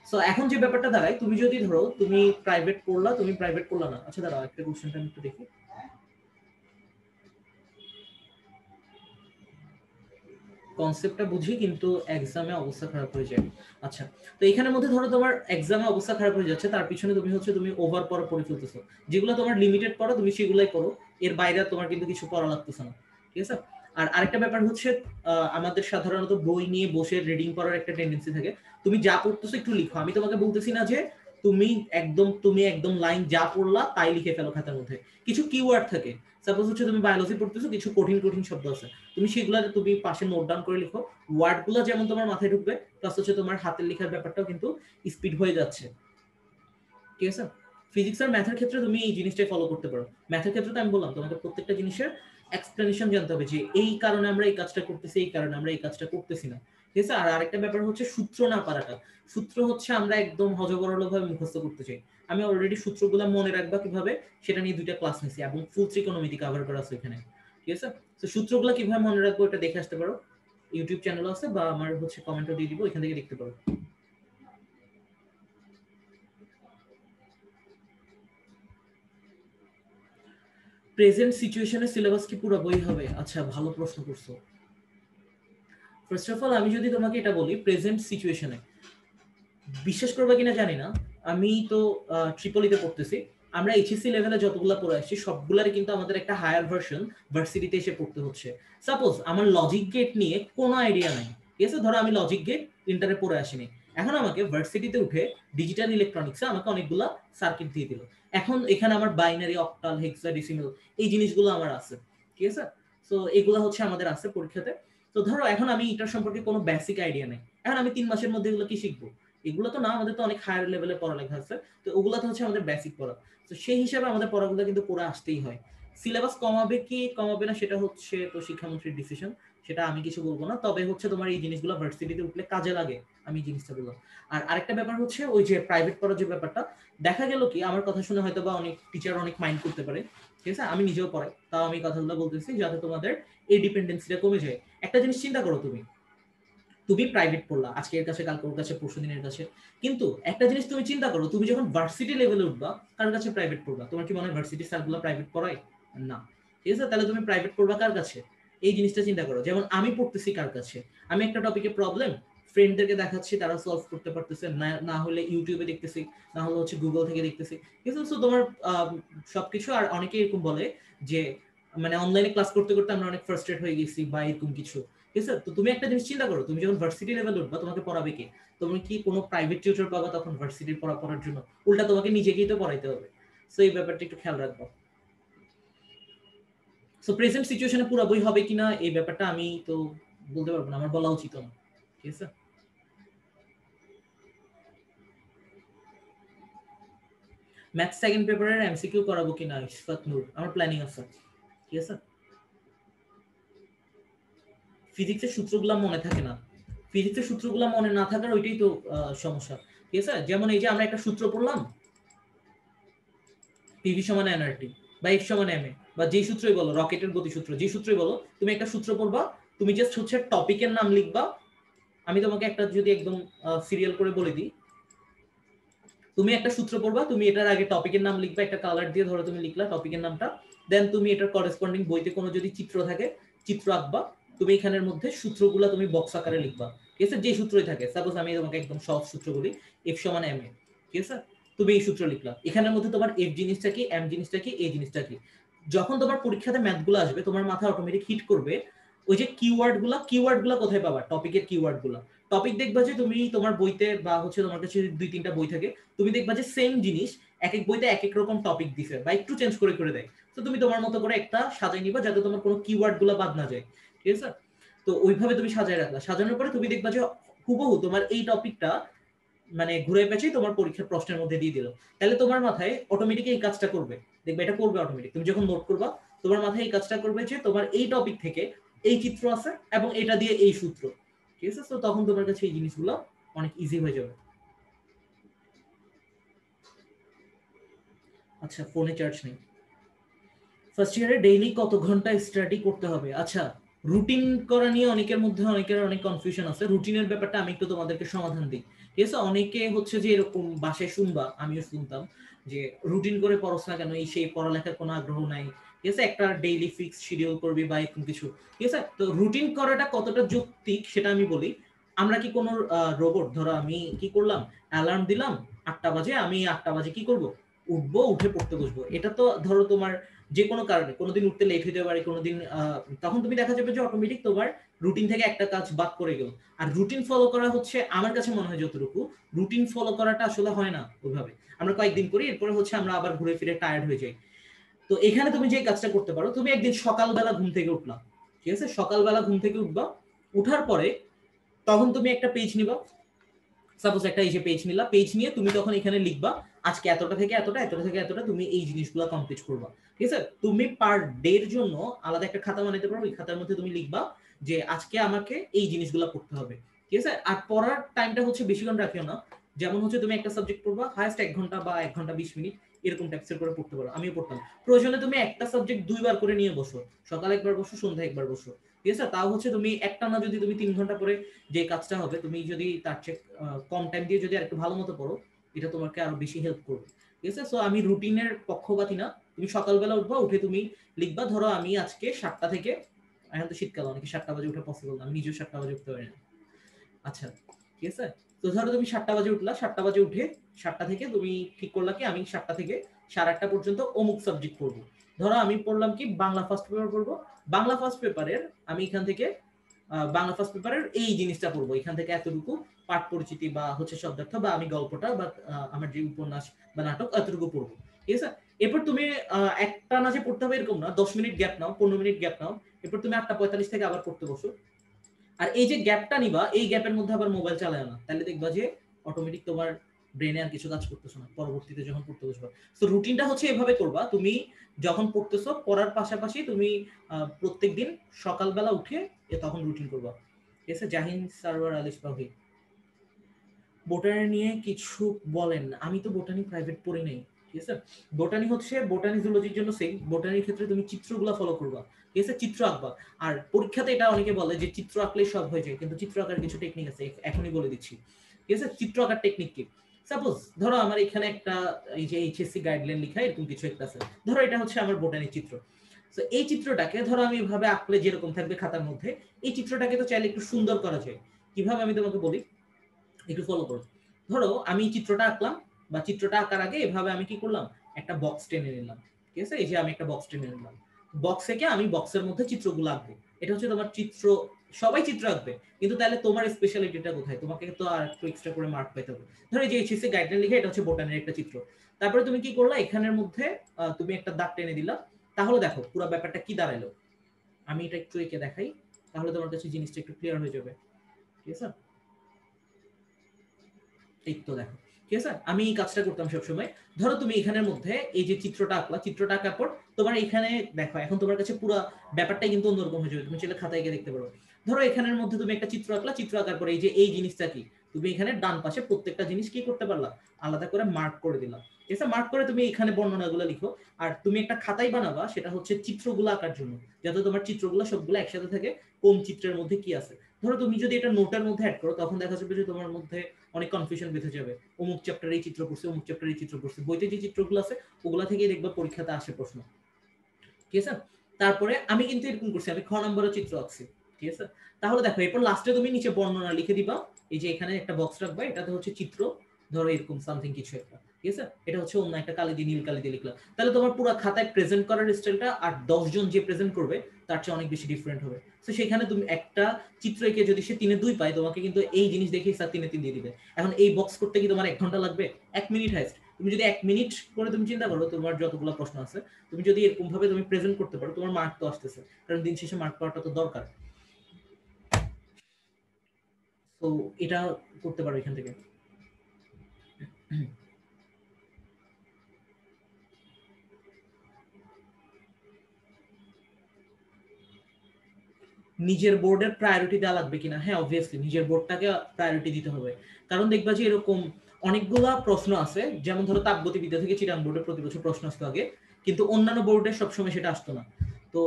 সো এখন যে ব্যাপারটা দাঁড়ায়, তুমি যদি ধরো তুমি প্রাইভেট পড়লা, তুমি প্রাইভেট পড়লা না, আচ্ছা দাঁড়াও একটা কোশ্চেনটা আমি একটু দেখি। কনসেপ্টটা বুঝি, কিন্তু এক্সামে অবস্থা খারাপ হয়ে যায়। আচ্ছা, তো এখানের মধ্যে ধরো তোমার এক্সামে অবস্থা খারাপ হয়ে যাচ্ছে, তার পিছনে তুমি হচ্ছে তুমি ওভার পড়া পড়ে ফেলতেছো। যেগুলো তোমার লিমিটেড পড়া তুমি সেগুলাই পড়ো, এর বাইরে তোমার কিন্তু কিছু পড়া লাগতেছে না, ঠিক আছে। আর আরেকটা ব্যাপার হচ্ছে, আমাদের সাধারণত বই নিয়ে বসে রিডিং করার একটা টেন্ডেন্সি থাকে। তুমি যা পড়তেছো একটু লিখো, আমি তোমাকে বলতেছি না যে তুমি একদম লাইন যা পড়লা তাই লিখে ফেলো খাতার মধ্যে। কিছু কিওয়ার্ড থাকে, সাপোজ হচ্ছে তুমি বায়োলজি পড়তেছো, কিছু কঠিন কঠিন শব্দ আছে, তুমি সেগুলো তুমি পাশে নোট ডাউন করে লিখো। ওয়ার্ডগুলো যেমন তোমার মাথায় ঢুকবে, প্লাস হচ্ছে তোমার হাতের লেখার ব্যাপারটাও কিন্তু স্পিড হয়ে যাচ্ছে, ঠিক আছে। ফিজিক্স আর ম্যাথের ক্ষেত্রে তুমি এই জিনিসটাই ফলো করতে পারো। ম্যাথের ক্ষেত্রে তো আমি বললাম তোমাকে প্রত্যেকটা জিনিসের এক্সপ্লেনেশন জানতে হবে, যে এই কারণে আমরা এই কাজটা করতেছি, এই কারণে আমরা এই কাজটা করতেছি না, ঠিক আছে। আর আরেকটা ব্যাপার হচ্ছে সূত্র না পারাটা। সূত্র হচ্ছে আমরা একদম হজবরল ভাবে মুখস্থ করতে চাই। আমি অলরেডি সূত্রগুলো মনে রাখবা কিভাবে সেটা নিয়ে 2টা ক্লাস নিছি, এবং ফুল ত্রিকোণমিতি কভার করা আছে এখানে, ঠিক আছে। তো সূত্রগুলো কিভাবে মনে রাখবো এটা দেখে আসতে পারো, ইউটিউব চ্যানেল আছে, বা আমার হচ্ছে কমেন্টও দিয়ে দিব, এখান থেকে দেখতে পারো। প্রেজেন্ট সিচুয়েশনে সিলেবাস কি পুরো বই হবে? আচ্ছা, ভালো প্রশ্ন করছো। ফার্স্ট অফ অল আমি যদি তোমাকে এটা বলি, প্রেজেন্ট সিচুয়েশনে বিশ্বাস করবে কিনা জানি না, আমি তো ট্রিপলিতে পড়তেছি। আমরা এইচএসসি লেভেলে যতগুলো পড়ে আসছি সবগুলারই কিন্তু আমাদের একটা হায়ার ভার্সন ভার্সিটিতে এসে পড়তে হচ্ছে। সাপোজ আমার লজিক গেট নিয়ে কোনো আইডিয়া নাই, ঠিক আছে, ধরো আমি লজিক গেট ইন্টারে পড়ে আসিনি, এখন আমাকে ভার্সিটিতে উঠে ডিজিটাল ইলেকট্রনিক্সে আমাকে অনেকগুলা সার্কিট দিয়ে দিল। এখন এখানে আমার বাইনারি, অক্টাল, হেক্সাডেসিমাল এই জিনিসগুলো আমার আছে, ঠিক আছে। তো এগুলো হচ্ছে আমাদের আছে পরীক্ষাতে। তো ধরো এখন আমি এটার সম্পর্কে কোনো বেসিক আইডিয়া নেই, এখন আমি 3 মাসের মধ্যে এগুলো কি শিখবো? এগুলো তো না, আমাদের তো অনেক হায়ার লেভেলে পড়ালেখা আছে, তো ওগুলো তো হচ্ছে আমাদের বেসিক পড়া। তো সেই হিসাবে আমাদের পড়াগুলো কিন্তু পড়ে আসতেই হয়। সিলেবাস কমাবে কি কমাবে না সেটা হচ্ছে তো শিক্ষামন্ত্রীর ডিসিশন, সেটা আমি কিছু বলবো না। তবে হচ্ছে তোমার এই জিনিসগুলো ভার্সিটিতে উঠলে কাজে লাগে, আমি এই জিনিসটা বললাম। আর আরেকটা ব্যাপার হচ্ছে ওই যে প্রাইভেট পড়ার যে ব্যাপারটা, দেখা গেল কি আমার কথা শুনে হয়তো বা অনেক টিচার অনেক মাইন্ড করতে পারে, ঠিক আছে, আমি নিজেও পড়াই, তাও আমি কথাগুলো বলতেছি যাতে তোমাদের এই ডিপেন্ডেন্সিটা কমে যায়। একটা জিনিস চিন্তা করো, তুমি তুমি প্রাইভেট পড়লা আজকে এর কাছে, কালকে ওর কাছে, পরশু দিনের কাছে, কিন্তু একটা জিনিস তুমি চিন্তা করো, তুমি যখন ভার্সিটি লেভেলে উঠবা কার কাছে প্রাইভেট পড়বা? তোমার কি মনে হয় ভার্সিটি স্যারগুলো প্রাইভেট পড়ায়? না, ঠিক আছে, তাহলে তুমি প্রাইভেট পড়বা কার কাছে? এই জিনিসটা চিন্তা করো। যেমন আমি পড়তেছি কার কাছে, আমি একটা টপিকে প্রবলেম ফ্রেন্ডদেরকে দেখাচ্ছি, তারা সলভ করতে পারতেছে না, না হলে ইউটিউবে দেখতেছি, না হলে হচ্ছে গুগল থেকে দেখতেছি, ঠিক আছে। তো তোমার সবকিছু। আর অনেকে এরকম বলে যে মানে অনলাইনে ক্লাস করতে করতে আমরা অনেক ফ্রাস্ট্রেট হয়ে গেছি বা এরকম কিছু, ঠিক আছে? তো তুমি একটা জিনিস চিন্তা করো, তুমি যখন ভার্সিটি লেভেল উঠবা তোমাকে পড়াবে কে? তুমি কি কোনো প্রাইভেট টিউটর পাবা তখন ভার্সিটির পড়ার জন্য? উল্টা তোমাকে নিজেকেই তো পড়াইতে হবে। সো এই ব্যাপারটা একটু খেয়াল রাখবো। সো প্রেজেন্ট সিচুয়েশনে পুরো বই হবে কিনা এই ব্যাপারটা আমি তো বলতে পারবো না, আমার বলা উচিত না। ঠিক আছে? ম্যাথ সেকেন্ড পেপারের এমসিকিউ করাবো কিনা ইশফাত নূর, আমার প্ল্যানিং আছে। ঠিক আছে? ফিজিক্সের সূত্রগুলো মনে থাকে না, ফিজিক্সের সূত্রগুলো মনে না থাকার ওইটাই তো সমস্যা। ঠিক আছে? যেমন এই যে আমরা একটা সূত্র পড়লাম, পিভি সমান এনআরটি বা এফ সমান এম এ, বা যেই সূত্রই বলো, রকেটের গতিসূত্র যেই সূত্রই বলো, তুমি একটা সূত্র পড়বা, তুমি জাস্ট হচ্ছে টপিকের নাম লিখবা। আমি তোমাকে একটা যদি একদম সিরিয়াল করে বলে দিই, তুমি একটা সূত্র পড়বা, তুমি এটার আগে টপিকের নাম লিখবা, একটা কালার দিয়ে ধরো তুমি লিখলা টপিকের নামটা, দেন তুমি এটার করেসপন্ডিং বইতে কোনো যদি চিত্র থাকে চিত্র আঁকবা, তুমি এখানের মধ্যে সূত্রগুলো তুমি বক্স আকারে লিখবা। ঠিক আছে? যে সূত্রই থাকে, সাপোজ আমি তোমাকে একদম সহজ সূত্র বলি, এফ সমান এম এ। ঠিক আছে? তুমি এই সূত্র লিখলা, এখানের মধ্যে তোমার এফ জিনিসটা কি, এম জিনিসটা কি, এ জিনিসটা কি। যখন তোমার পরীক্ষাতে ম্যাথগুলো আসবে তোমার মাথা অটোমেটিক হিট করবে ওই যে কিওয়ার্ডগুলো কোথায় পাবা, টপিকের কিওয়ার্ডগুলো। টপিক দেখবা যে তুমি তোমার বইতে বা হচ্ছে তোমার কাছে 2-3টা বই থাকে, তুমি দেখবা যে সেম জিনিস এক এক বইতে এক এক রকম টপিক দিছে বা একটু চেঞ্জ করে করে দেয়। তো তুমি তোমার মতো করে একটা সাজাই নিবা যাতে তোমার কোনো কিওয়ার্ড গুলো বাদ না যায়। ঠিক আছে? তো ওইভাবে তুমি সাজায় রাখলা, সাজানোর পরে তুমি দেখবা যে হুবহু তোমার এই টপিকটা মানে ঘুরে পেঁচে তোমার পরীক্ষার প্রশ্নের মধ্যে দিয়ে দিল। তাহলে তোমার মাথায় অটোমেটিক এই কাজটা করবে, দেখবে এটা করবে অটোমেটিক। তুমি যখন নোট করবা তোমার মাথায় এই কাজটা করবে যে তোমার এই টপিক থেকে এই চিত্র আছে এবং এটা দিয়ে এই সূত্র। ঠিক আছে? তো তখন তোমার কাছে এই জিনিসগুলো অনেক ইজি হয়ে যাবে। আচ্ছা, ফোনে চার্জ নেই। ফার্স্ট ইয়ারে ডেইলি কত ঘন্টা স্টাডি করতে হবে? আচ্ছা, রুটিন করা নিয়ে অনেকের অনেক কনফিউশন আছে। রুটিনের ব্যাপারটা আমি একটু তোমাদেরকে সমাধান দিই। ঠিক আছে? অনেকে হচ্ছে যে এরকম বাসায় শুনবা, আমিও শুনতাম যে রুটিন করে পড়ছ না কেন, এই সেই পড়ালেখার কোনো আগ্রহ নাই। ঠিক আছে? একটা ডেইলি ফিক্স শিডিউল করবি বা এরকম কিছু। ঠিক আছে? তো রুটিন করাটা কতটা যৌক্তিক সেটা আমি বলি। আমরা কি কোনো রোবট? ধরো আমি কি করলাম, অ্যালার্ম দিলাম 8টা বাজে, আমি 8টা বাজে কি করব, উঠবো, উঠে পড়তে বসবো। এটা তো ধরো তোমার যে কোনো কারণে কোনোদিন উঠতে লেট হতে পারে, কোনোদিন তখন তুমি দেখা যাবে যে অটোমেটিক তোমার রুটিন থেকে একটা কাজ বাদ করে গেল। আর রুটিন ফলো করা হচ্ছে আমার কাছে মনে হয় যতটুকু, রুটিন ফলো করাটা আসলে হয় না ওইভাবে। আমরা কয়েকদিন করি, এরপরে হচ্ছে আমরা আবার ঘুরে ফিরে টায়ার্ড হয়ে যাই। তো এখানে তুমি যে কাজটা করতে পারো, তুমি একদিন সকালবেলা ঘুম থেকে উঠলাম, ঠিক আছে? সকালবেলা ঘুম থেকে উঠবা, উঠার পরে তখন তুমি একটা পেজ নিবা, সাপোজ একটা এই যে পেজ নিলা, পেজ নিয়ে তুমি তখন এখানে লিখবা আজকে এতটা থেকে এতটা, এতটা থেকে এতটা তুমি এই জিনিসগুলো কমপ্লিট করবা। ঠিক আছে? তুমি পার ডে এর জন্য আলাদা একটা খাতা বানাতে পারো, এই খাতার মধ্যে তুমি লিখবা যে আজকে আমাকে এই জিনিসগুলো পড়তে হবে। ঠিক আছে? আর পড়ার টাইমটা হচ্ছে বেশিক্ষণ রাখিও না। যেমন হচ্ছে তুমি একটা সাবজেক্ট পড়বা হাইয়েস্ট 1 ঘন্টা বা 1 ঘন্টা 20 মিনিট, এরকম টাইপসের করে পড়তে পারো। আমিও পড়তাম। প্রয়োজনে তুমি একটা সাবজেক্ট 2 বার করে নিয়ে বসো, সকালে একবার বসো, সন্ধ্যায় একবার বসো। ঠিক আছে? তাও হচ্ছে তুমি একটানা যদি তুমি 3 ঘন্টা পরে যে কাজটা হবে, তুমি যদি তার চেয়ে কম টাইম দিয়ে যদি আরেকটু ভালো মতো পড়ো, এটা তোমাকে আরো বেশি হেল্প করবে। ঠিক আছে? সো আমি রুটিনের পক্ষপাতী না। তুমি সকালবেলা উঠবা, উঠে তুমি লিখবা ধরো আমি আজকে 7টা থেকে, এখন তো শীতকাল, অনেকে 7টা বাজে উঠা পসিবল না, আমি নিজেও 7টা বাজে উঠতে পারি না। আচ্ছা, ঠিক আছে? তো ধরো তুমি 7টা বাজে উঠলা, 7টা বাজে উঠে 7টা থেকে তুমি ঠিক করলা কি আমি 7টা থেকে 8:30 পর্যন্ত অমুক সাবজেক্ট পড়বো। ধরো আমি পড়লাম কি বাংলা ফার্স্ট পেপার পড়বো, বাংলা ফার্স্ট পেপারের আমি এখান থেকে বাংলা ফার্স্ট পেপারের এই জিনিসটা পড়বো, এখান থেকে এতটুকু পাঠ পরিচিতি বা হচ্ছে শব্দার্থ বা আমি গল্পটা বা আমার যে উপন্যাস বা নাটক এতটুকু পড়বো। ঠিক আছে? এরপর তুমি একটা না যে পড়তে হবে এরকম না, 10 মিনিট গ্যাপ নাও, 15 মিনিট গ্যাপ নাও, এরপর তুমি 8:45 থেকে আবার পড়তে বসো। আর এই যে গ্যাপটা নিবা, এই গ্যাপের মধ্যে আবার মোবাইল চালায় না, তাহলে দেখবা যে অটোমেটিক তোমার ব্রেনে আর কিছু কাজ করতেছ না পরবর্তীতে যখন পড়তে বসবা। তো রুটিনটা হচ্ছে এভাবে করবা, তুমি যখন পড়তেছো পড়ার পাশাপাশি তুমি প্রত্যেকদিন সকালবেলা উঠে তখন রুটিন করবা। ঠিক আছে? জাহিন সারওয়ার আলিস পাহি, বোটানি নিয়ে কিছু বলেন। আমি তো বোটানি প্রাইভেট পড়ি নাই। ঠিক আছে? বোটানি হচ্ছে বোটানি জুলজির জন্য সেম, বোটানির ক্ষেত্রে তুমি চিত্রগুলো ফলো করবা। ঠিক আছে? চিত্র আঁকবা। আর পরীক্ষাতে এটা অনেকে বলে যে চিত্র আঁকলেই সব হয়ে যায়, কিন্তু চিত্র আঁকার কিছু টেকনিক আছে, এখনই বলে দিচ্ছি। ঠিক আছে? চিত্র আঁকার টেকনিক কি? সাপোজ ধরো আমার এখানে একটা এই যে এইচএসসি গাইডলাইন লেখা এরকম কিছু একটা আছে, ধরো এটা হচ্ছে আমার বোটানির চিত্র। তো এই চিত্রটাকে ধরো আমি এভাবে আঁকলে যেরকম থাকবে খাতার মধ্যে, এই চিত্রটাকে তো চাইলে একটু সুন্দর করা যায়। কিভাবে আমি তোমাকে বলি, একটু ফলো করো। ধরো আমি চিত্রটা আঁকলাম, বা চিত্রটা আঁকার আগে এভাবে আমি কি করলাম, একটা বক্স টেনে নিলাম। ঠিক আছে? এই যে আমি একটা বক্স টেনে নিলাম, বক্স থেকে আমি বক্সের মধ্যে চিত্রগুলো আঁকবো। এটা হচ্ছে তোমার চিত্র সবাই চিত্র আঁকবে, কিন্তু তাহলে তোমার স্পেশালিটিটা কোথায়? তোমাকে তো আর একটু এক্সট্রা করে মার্ক পাইতে হবে। ধরো এই যে এইচএসসি গাইডলাইন লিখে এটা হচ্ছে বোটানের একটা চিত্র, তারপরে তুমি কি করলা, এখানের মধ্যে তুমি একটা দাগ টেনে দিলা, তাহলে দেখো পুরো ব্যাপারটা কি দাঁড়াইলো। আমি এটা একটু এঁকে দেখাই, তাহলে তোমার কাছে জিনিসটা একটু ক্লিয়ার হয়ে যাবে। ঠিক আছে, এই তো দেখো। ঠিক আছে, আমি এই কাজটা করতাম সবসময়। ধরো তুমি এখানের মধ্যে এই যে চিত্রটা আঁকলা, চিত্রটা আঁকার পর তোমার এখানে দেখো এখন তোমার কাছে পুরো ব্যাপারটাই কিন্তু অন্যরকম হয়ে যাবে, তুমি চাইলে খাতায় গিয়ে দেখতে পারো। ধরো এখানের মধ্যে তুমি একটা চিত্র আঁকলা, চিত্র আঁকার পরে এই যে এই জিনিসটা কি, তুমি এখানে ডান পাশে প্রত্যেকটা জিনিস কি করতে পারলা, আলাদা করে মার্ক করে দিলা। ঠিক আছে, মার্ক করে তুমি এখানে বর্ণনাগুলো লিখো। আর তুমি একটা খাতাই বানাবা, সেটা হচ্ছে চিত্রগুলো আঁকার জন্য, যাতে তোমার চিত্রগুলো সবগুলো একসাথে থাকে, কোন চিত্রের মধ্যে কি আছে। ধরো তুমি যদি এটা নোটের মধ্যে অ্যাড করো, তখন দেখা যাবে যে তোমার মধ্যে অনেক কনফিউশন বেঁধে যাবে, অমুক চ্যাপ্টারে এই চিত্র পড়ছে, অমুক চ্যাপ্টারে এই চিত্র পড়ছে। বইতে যে চিত্রগুলো আছে ওগুলা থেকেই দেখবা পরীক্ষাতে আসে প্রশ্ন। ঠিক আছে, তারপরে আমি কিন্তু এরকম করছি, আমি খ নম্বরের চিত্র আঁকছি। ঠিক আছে, তাহলে দেখো এরপর লাস্টে তুমি নিচে বর্ণনা লিখে দিবা। এই যে এখানে একটা বক্স রাখবা, এটাতে হচ্ছে চিত্র, ধরো এরকম সামথিং কিছু একটা। ঠিক আছে, এটা হচ্ছে অন্য একটা কালি দিয়ে, নীল কালি দিয়ে লিখলাম। তাহলে তোমার পুরো খাতায় প্রেজেন্ট করার স্টাইলটা আর 10 জন যে প্রেজেন্ট করবে তার চেয়ে অনেক বেশি ডিফারেন্ট হবে। তো সেখানে তুমি একটা চিত্র এঁকে যদি সে 3-এ 2 পায়, তোমাকে কিন্তু এই জিনিস দেখেই স্যার 3-এ 3 দিয়ে দিবে। এখন এই বক্স করতে কি তোমার 1 ঘন্টা লাগবে? 1 মিনিট হাইস্ট। তুমি যদি 1 মিনিট করে তুমি চিন্তা করো, তোমার যতগুলো প্রশ্ন আছে, তুমি যদি এরকম ভাবে তুমি প্রেজেন্ট করতে পারো, তোমার মার্ক তো আসতেছে, কারণ দিন শেষে মার্ক পাওয়াটা তো দরকার। তো এটা করতে পারো এখান থেকে। নিজের বোর্ডের প্রায়োরিটি দেওয়া লাগবে কিনা? হ্যাঁ, অবভিয়াসলি নিজের বোর্ডটাকে প্রায়োরিটি দিতে হবে। কারণ দেখবা যে এরকম অনেকগুলা প্রশ্ন আছে, যেমন ধরো তাপগতিবিদ্যা থেকে চিটাং বোর্ডে প্রতি বছর প্রশ্ন আসতো আগে, কিন্তু অন্যান্য বোর্ডে সবসময় সেটা আসতো না। তো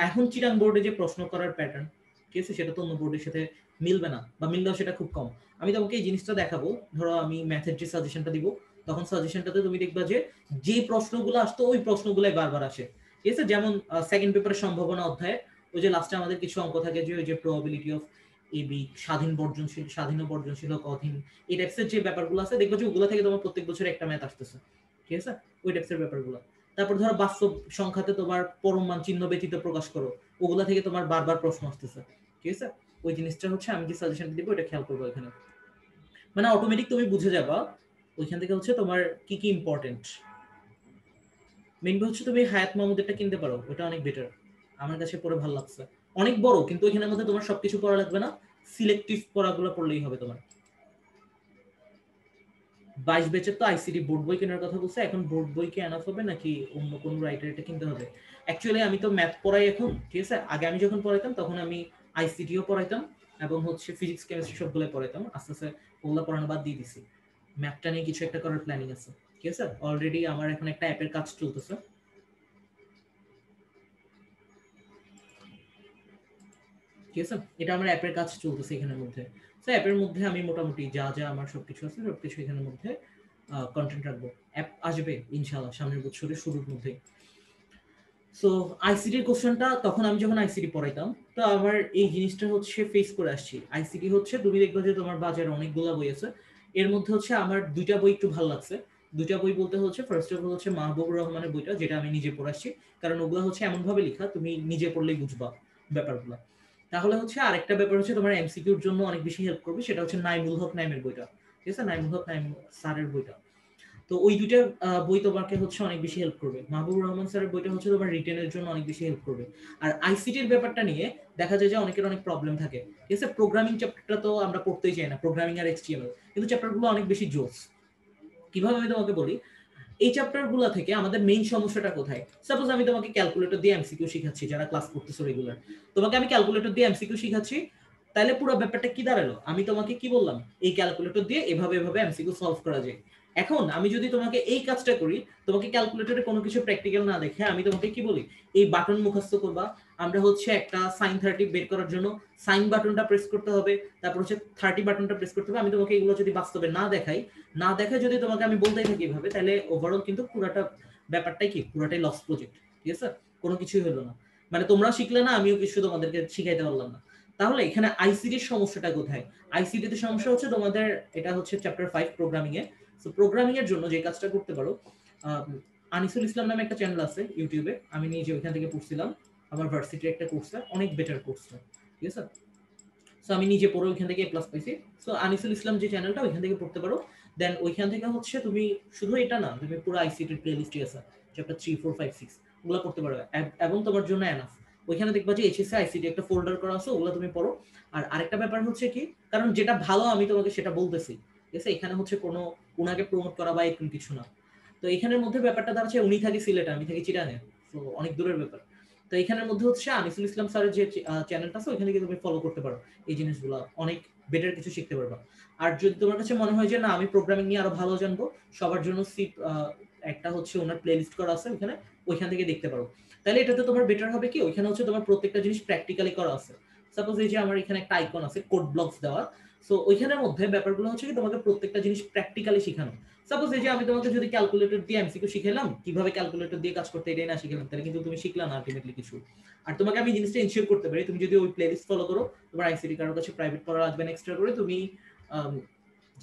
এখন চিটাং বোর্ডে যে প্রশ্ন করার প্যাটার্ন, ঠিক আছে, সেটা তো অন্য বোর্ডের সাথে মিলবে না, বা মিললেও সেটা খুব কম। আমি তোমাকে এই জিনিসটা দেখাবো। ধরো আমি ম্যাথের যে সাজেশনটা দিব, তখন সাজেশনটাতে তুমি দেখবা যে যে প্রশ্নগুলো আসতো ওই প্রশ্নগুলাই বারবার আসে। ঠিক আছে, যেমন সেকেন্ড পেপারের সম্ভাবনা অধ্যায়ে ওই যে লাস্টে আমাদের কিছু অঙ্ক থাকে, যে ওই যে প্রবাবিলিটি অফ এ বি, স্বাধীন বর্জনশীল, স্বাধীন ও বর্জনশীল হোক অধীন, এই টাইপসের যে ব্যাপারগুলো আছে, দেখবো যে ওগুলো থেকে তোমার প্রত্যেক বছর একটা ম্যাথ আসতেছে। ঠিক আছে, ওই টাইপসের ব্যাপারগুলো। তারপর ধরো বাস্তব সংখ্যাতে তোমার পরম মান চিহ্ন ব্যতীত প্রকাশ করো, ওগুলা থেকে তোমার বারবার প্রশ্ন আসতেছে। ঠিক আছে, ওই জিনিসটা হচ্ছে আমি যে সাজেশন দিব এটা খেয়াল করবো এখানে। মানে অটোমেটিক তুমি বুঝে যাবা ওইখান থেকে হচ্ছে তোমার কি কি ইম্পর্টেন্ট। মেইন হচ্ছে তুমি হায়াত মাহমুদেরটা কিনতে পারো, ওটা অনেক বেটার, আমার কাছে পড়ে ভালো লাগছে। অনেক বড়, কিন্তু এখানের মধ্যে তোমার সবকিছু পড়া লাগবে না, সিলেক্টিভ পড়াগুলো পড়লেই হবে তোমার। 22 ব্যাচের তো আইসিটি বোর্ড বই কেনার কথা বলছে, এখন বোর্ড বই কি এনাফ হবে নাকি অন্য কোন রাইটার এটা কিনতে হবে? অ্যাকচুয়ালি আমি তো ম্যাথ পড়াই এখন। ঠিক আছে, আগে আমি যখন পড়াইতাম তখন আমি আইসিটিও পড়াইতাম এবং হচ্ছে ফিজিক্স কেমিস্ট্রি সবগুলোই পড়াইতাম। আস্তে আস্তে ওগুলো পড়ানো বাদ দিয়ে দিছি, ম্যাথটা নিয়ে কিছু একটা করার প্ল্যানিং আছে। ঠিক আছে, অলরেডি আমার এখন একটা অ্যাপের কাজ চলতেছে। ঠিক আছে, এটা আমার অ্যাপের কাজ চলতেছে এখানের মধ্যে। তো অ্যাপের মধ্যে আমি মোটামুটি যা যা আমার সবকিছু আছে সবকিছু এখানের মধ্যে কন্টেন্ট রাখবো। অ্যাপ আসবে ইনশাআল্লাহ সামনের বছরের শুরুর মধ্যে। সো আইসিটির কোশ্চেনটা তখন আমি যখন আইসিটি পড়াইতাম, তো আমার এই জিনিসটা হচ্ছে ফেস করে আসছি। আইসিটি হচ্ছে তুমি দেখবে যে তোমার বাজারে অনেকগুলো বই আছে, এর মধ্যে হচ্ছে আমার 2টা বই একটু ভালো লাগছে। 2টা বই বলতে হচ্ছে ফার্স্ট অফ অল হচ্ছে মাহবুবুর রহমানের বইটা, যেটা আমি নিজে পড়াচ্ছি, কারণ ওগুলো হচ্ছে এমন ভাবে লেখা তুমি নিজে পড়লেই বুঝবা ব্যাপারগুলো। তাহলে হচ্ছে আরেকটা ব্যাপার হচ্ছে তোমার এমসিকিউর জন্য অনেক বেশি হেল্প করবে, সেটা হচ্ছে নাইমুল হক নাইমের বইটা। ঠিক আছে, নাইমুল হক নাইম স্যারের বইটা। তো ওই দুইটা বই তোমাকে হচ্ছে অনেক বেশি হেল্প করবে। মাহবুবুর রহমান স্যারের বইটা হচ্ছে তোমার রিটেনের জন্য অনেক বেশি হেল্প করবে। আর আইসিটির ব্যাপারটা নিয়ে দেখা যায় যে অনেকের অনেক প্রবলেম থাকে। ঠিক আছে, প্রোগ্রামিং চ্যাপ্টারটা তো আমরা পড়তেই চাই না, প্রোগ্রামিং আর এইচটিএমএল, কিন্তু চ্যাপ্টারগুলো অনেক বেশি জোস। কিভাবে আমি তোমাকে বলি, এই চ্যাপ্টারগুলো থেকে আমাদের মেইন সমস্যাটা কোথায়? সাপোজ আমি তোমাকে ক্যালকুলেটর দিয়ে এমসিকিউ শিখাচ্ছি, যারা ক্লাস করতেছো রেগুলার, তোমাকে আমি ক্যালকুলেটর দিয়ে এমসিকিউ শিখাচ্ছি, তাহলে পুরো ব্যাপারটা কি দাঁড়ালো? আমি তোমাকে কি বললাম, এই ক্যালকুলেটর দিয়ে এভাবে এভাবে এমসিকিউ সলভ করা যায়। এখন আমি যদি তোমাকে এই কাজটা করি, তোমাকে ক্যালকুলেটরে কোনো কিছু প্র্যাকটিক্যাল না দেখে আমি তোমাকে কি বলি, এই বাটন মুখস্থ করবা, আমরা হচ্ছে একটা sin 30 বের করার জন্য সাইন বাটনটা প্রেস করতে হবে, তারপর হচ্ছে 30 বাটনটা প্রেস করতে হবে। আমি তোমাকে এগুলো যদি বাস্তবে না দেখাই, না দেখে যদি তোমাকে আমি বলতেই থাকি এভাবে, তাহলে ওভারঅল কিন্তু পুরাটা ব্যাপারটাই কি, পুরাটাই লস প্রজেক্ট। ঠিক আছে, কোনো কিছুই হলো না, মানে তোমরা শিখলে না, আমিও কিছু তোমাদেরকে শিখাইতে পারলাম না। তাহলে এখানে আইসিটির সমস্যাটা কোথায়? আইসিটিতে সমস্যা হচ্ছে তোমাদের, এটা হচ্ছে চ্যাপ্টার 5 প্রোগ্রামিং এ। সো প্রোগ্রামিং এর জন্য যে কাজটা করতে পারো, আনিসুল ইসলাম নামে একটা চ্যানেল আছে ইউটিউবে, আমি নিজে ওইখান থেকে পড়ছিলাম, আমার ভার্সিটির একটা কোর্সে, অনেক বেটার কোর্সটা। ঠিক আছে, সো আমি নিজে পড়ে ওইখান থেকে A+ পাইছি। সো আনিসুল ইসলাম যে চ্যানেলটা ওইখান থেকে পড়তে পারো। দেন ওইখান থেকে হচ্ছে তুমি শুধু এটা না, তুমি পুরো আইসিটির প্লেলিস্টে আছে চ্যাপ্টার 3 4 5 6 ওগুলো পড়তে পারবে এবং তোমার জন্য এনাফ। ওইখানে দেখবা যে এইচএসসি আইসিটি একটা ফোল্ডার করা আছে, ওগুলো তুমি পড়ো। আর আরেকটা ব্যাপার হচ্ছে কি, কারণ যেটা ভালো আমি তোমাকে সেটা বলতেছি, ঠিক আছে? এখানে হচ্ছে কোনো উনাকে প্রমোট করা বা এরকম কিছু না। তো এখানের মধ্যে ব্যাপারটা দাঁড়াচ্ছে উনি থাকে সিলেটে, আমি থাকি চিটাগাঙে, তো অনেক দূরের ব্যাপার। তো এখানের মধ্যে হচ্ছে আনিসুল ইসলাম স্যারের যে চ্যানেলটা আছে ওইখানে গিয়ে তুমি ফলো করতে পারো, এই জিনিসগুলো অনেক বেটার কিছু শিখতে পারবা। আর যদি তোমার কাছে মনে হয় যে না আমি প্রোগ্রামিং নিয়ে আরো ভালো জানবো, সবার জন্য একটা হচ্ছে ওনার প্লেলিস্ট করা আছে ওখানে, ওইখান থেকে দেখতে পারো। তাহলে এটাতে তোমার বেটার হবে কি, ওইখানে হচ্ছে তোমার প্রত্যেকটা জিনিস প্র্যাকটিক্যালি করা আছে। সাপোজ এই যে আমার এখানে একটা আইকন আছে কোড ব্লকস দেওয়া, সো ওইখানের মধ্যে ব্যাপারগুলো হচ্ছে কি তোমাকে প্রত্যেকটা জিনিস প্র্যাকটিক্যালি শেখানো। সাপোজ এই যে আমি তোমাকে যদি ক্যালকুলেটর দিয়ে এমসিকিউ শিখালাম, কিভাবে ক্যালকুলেটর দিয়ে কাজ করতে এটাই না শিখালাম, তাহলে কিন্তু তুমি শিখলা না আলটিমেটলি কিছু। আর তোমাকে আমি জিনিসটা এনশিওর করতে পারি, তুমি যদি ওই প্লেলিস্ট ফলো করো, তোমার আইসিটি কারোর কাছে প্রাইভেট পড়া লাগবে না এক্সট্রা করে, তুমি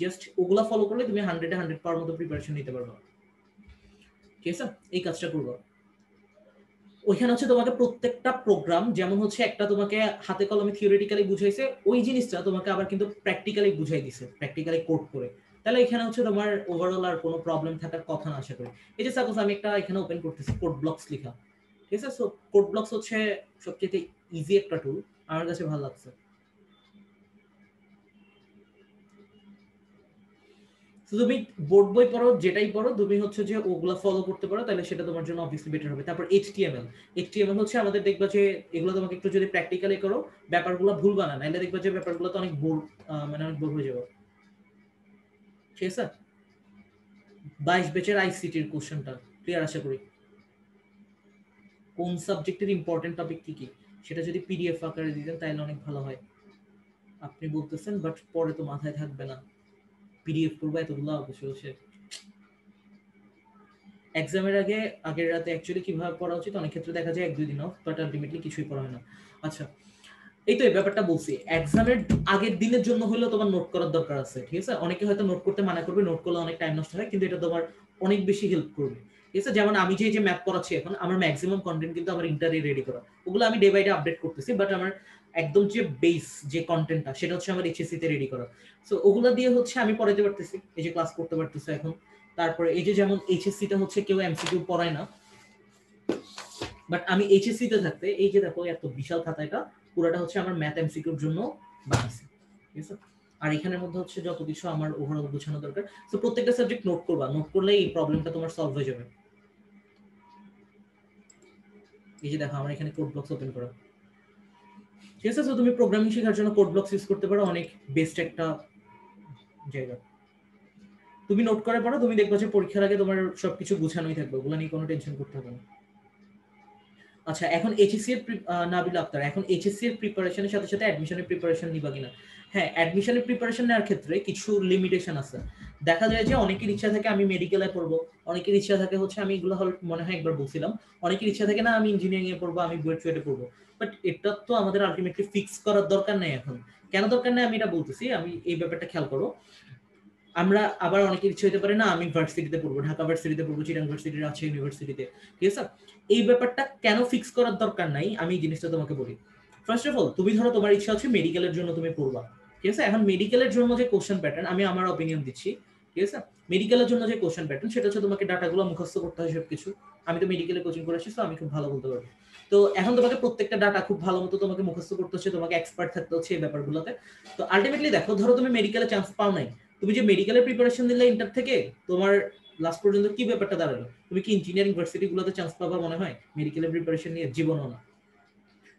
জাস্ট ওগুলা ফলো করলে তুমি 100 পাওয়ার মতো প্রিপারেশন নিতে পারবে, ঠিক আছে? এই কাজটা করবো। ওইখানে হচ্ছে তোমাকে প্রত্যেকটা প্রোগ্রাম, যেমন হচ্ছে একটা তোমাকে হাতে কলমে থিওরিটিক্যালি বুঝাইছে, ওই জিনিসটা তোমাকে আবার কিন্তু প্র্যাকটিক্যালি বুঝাই দিছে, প্র্যাকটিক্যালি কোড করে। তাহলে এখানে হচ্ছে তোমার ওভারঅল আর কোনো প্রবলেম থাকার কথা না আশা করি। এই যে সাপোজ আমি একটা এখানে ওপেন করতেছি কোড ব্লকস লেখা, ঠিক আছে? সো কোড ব্লকস হচ্ছে সবচেয়ে ইজি একটা টুল, আমার কাছে ভালো লাগছে। তুমি বোর্ড বই পড়ো, যেটাই পড়ো, তুমি হচ্ছে যে ওগুলা ফলো করতে পারো, তাহলে সেটা তোমার জন্য অবভিয়াসলি বেটার হবে। তারপর এইচটিএমএল হচ্ছে আমাদের দেখবা যে এগুলো তোমাকে একটু যদি প্র্যাকটিক্যালি করো, ব্যাপারগুলো ভুলবা না, নাহলে দেখবা যে ব্যাপারগুলো তো অনেক বোর, মানে অনেক বোর হয়ে যাবে, ঠিক আছে? 22 ব্যাচের আইসিটির কোশ্চেনটা ক্লিয়ার আশা করি। কোন সাবজেক্টের ইম্পর্টেন্ট টপিক কি কি সেটা যদি পিডিএফ আকারে দিতেন তাহলে অনেক ভালো হয়। আপনি বলতেছেন বাট পরে তো মাথায় থাকবে না, পিডিএফ করবো এতগুলো বসে এক্সামের আগে আগের রাতে অ্যাকচুয়ালি কিভাবে পড়া উচিত, অনেক ক্ষেত্রে দেখা যায় 1-2 দিন অফ, বাট আলটিমেটলি কিছুই পড়া হয় না। আচ্ছা, এই তো এই ব্যাপারটা বলছি, এক্সামের আগের দিনের জন্য হলেও তোমার নোট করার দরকার আছে, ঠিক আছে? অনেকে হয়তো নোট করতে মানা করবে, নোট করলে অনেক টাইম নষ্ট হয়, কিন্তু এটা তোমার অনেক বেশি হেল্প করবে, ঠিক আছে? যেমন আমি যে ম্যাথ পড়াচ্ছি এখন, আমার ম্যাক্সিমাম কন্টেন্ট কিন্তু আমার ইন্টারে রেডি করা, ওগুলো আমি ডে বাই ডে আপডেট করতেছি, বাট আমার একদম যে বেস যে কন্টেন্টটা সেটা হচ্ছে আমার এইচএসসি তে রেডি করা। সো ওগুলো দিয়ে হচ্ছে আমি পড়াতে পারতেছি, এই যে ক্লাস করতে পারতেছি এখন। তারপরে এই যে যেমন এইচএসসি তে হচ্ছে কেউ এমসিকিউ পড়ায় না, বাট আমি এইচএসসি তে থাকতে এই যে দেখো এত বিশাল খাতাটা পুরোটা হচ্ছে আমার ম্যাথ এমসিকিউর জন্য বানাইছি, ঠিক আছে? আর এখানের মধ্যে হচ্ছে যত কিছু আমার ওভারঅল বোঝানো দরকার, সো প্রত্যেকটা সাবজেক্ট নোট করবা, নোট করলে এই প্রবলেমটা তোমার সলভ হয়ে যাবে। এই যে দেখো আমার এখানে কোড ব্লকস ওপেন করা, ঠিক আছে? সো তুমি প্রোগ্রামিং শেখার জন্য কোড ব্লকস ইউজ করতে পারো, অনেক বেস্ট একটা জায়গা। তুমি নোট করে পড়ো, তুমি দেখবা যে পরীক্ষার আগে তোমার সবকিছু গুছানোই থাকবে, ওগুলো নিয়ে কোনো টেনশন করতে হবে না। আচ্ছা, এখন এইচএসসি এর নাবিল আক্তার, এখন এইচএসসি এর প্রিপারেশনের সাথে সাথে অ্যাডমিশনের প্রিপারেশন নিবা কিনা? হ্যাঁ, অ্যাডমিশনের প্রিপারেশন নেওয়ার ক্ষেত্রে কিছু লিমিটেশন আছে। দেখা যায় যে অনেকের ইচ্ছা থাকে আমি মেডিকেলে পড়বো, অনেকের ইচ্ছা থাকে হচ্ছে আমি এগুলো হল মনে হয় একবার বলছিলাম, অনেকের ইচ্ছা থাকে না আমি ইঞ্জিনিয়ারিং এ পড়বো, আমি বুয়েট চুয়েটে পড়বো। বাট এটা তো আমাদের আলটিমেটলি ফিক্স করার দরকার নেই এখন। কেন দরকার নেই আমি এটা বলতেছি, আমি এই ব্যাপারটা খেয়াল করো। আমরা আবার অনেকের ইচ্ছে হতে পারে না আমি ভার্সিটিতে পড়বো, ঢাকা ভার্সিটিতে পড়বো, চিটাগাং ভার্সিটি, রাজশাহী ইউনিভার্সিটিতে, ঠিক আছে? এই ব্যাপারটা কেন ফিক্স করার দরকার নাই আমি এই জিনিসটা তোমাকে বলি। ফার্স্ট অফ অল, তুমি ধরো তোমার ইচ্ছা হচ্ছে মেডিকেলের জন্য তুমি পড়বা, ঠিক আছে? এখন মেডিকেলের জন্য যে কোশ্চেন প্যাটার্ন, আমি আমার অপিনিয়ন দিচ্ছি, ঠিক আছে? মেডিকেলের জন্য যে কোশ্চেন প্যাটার্ন সেটা হচ্ছে তোমাকে ডাটাগুলো মুখস্থ করতে হয় সবকিছু। আমি তো মেডিকেলে কোচিং করেছি, তো আমি খুব ভালো বলতে পারবো। তো এখন তোমাকে প্রত্যেকটা ডাটা খুব ভালো মতো তোমাকে মুখস্থ করতে হচ্ছে, তোমাকে এক্সপার্ট থাকতে হচ্ছে এই ব্যাপারগুলোতে। তো আলটিমেটলি দেখো, ধরো তুমি মেডিকেলে চান্স পাও নাই, তুমি যে মেডিকেলের প্রিপারেশন দিলে ইন্টার থেকে, তোমার লাস্ট পর্যন্ত কি ব্যাপারটা দাঁড়ালো? তুমি কি ইঞ্জিনিয়ারিং ভার্সিটি গুলোতে চান্স পাবা মনে হয় মেডিকেলের প্রিপারেশন নিয়ে? জীবনও না।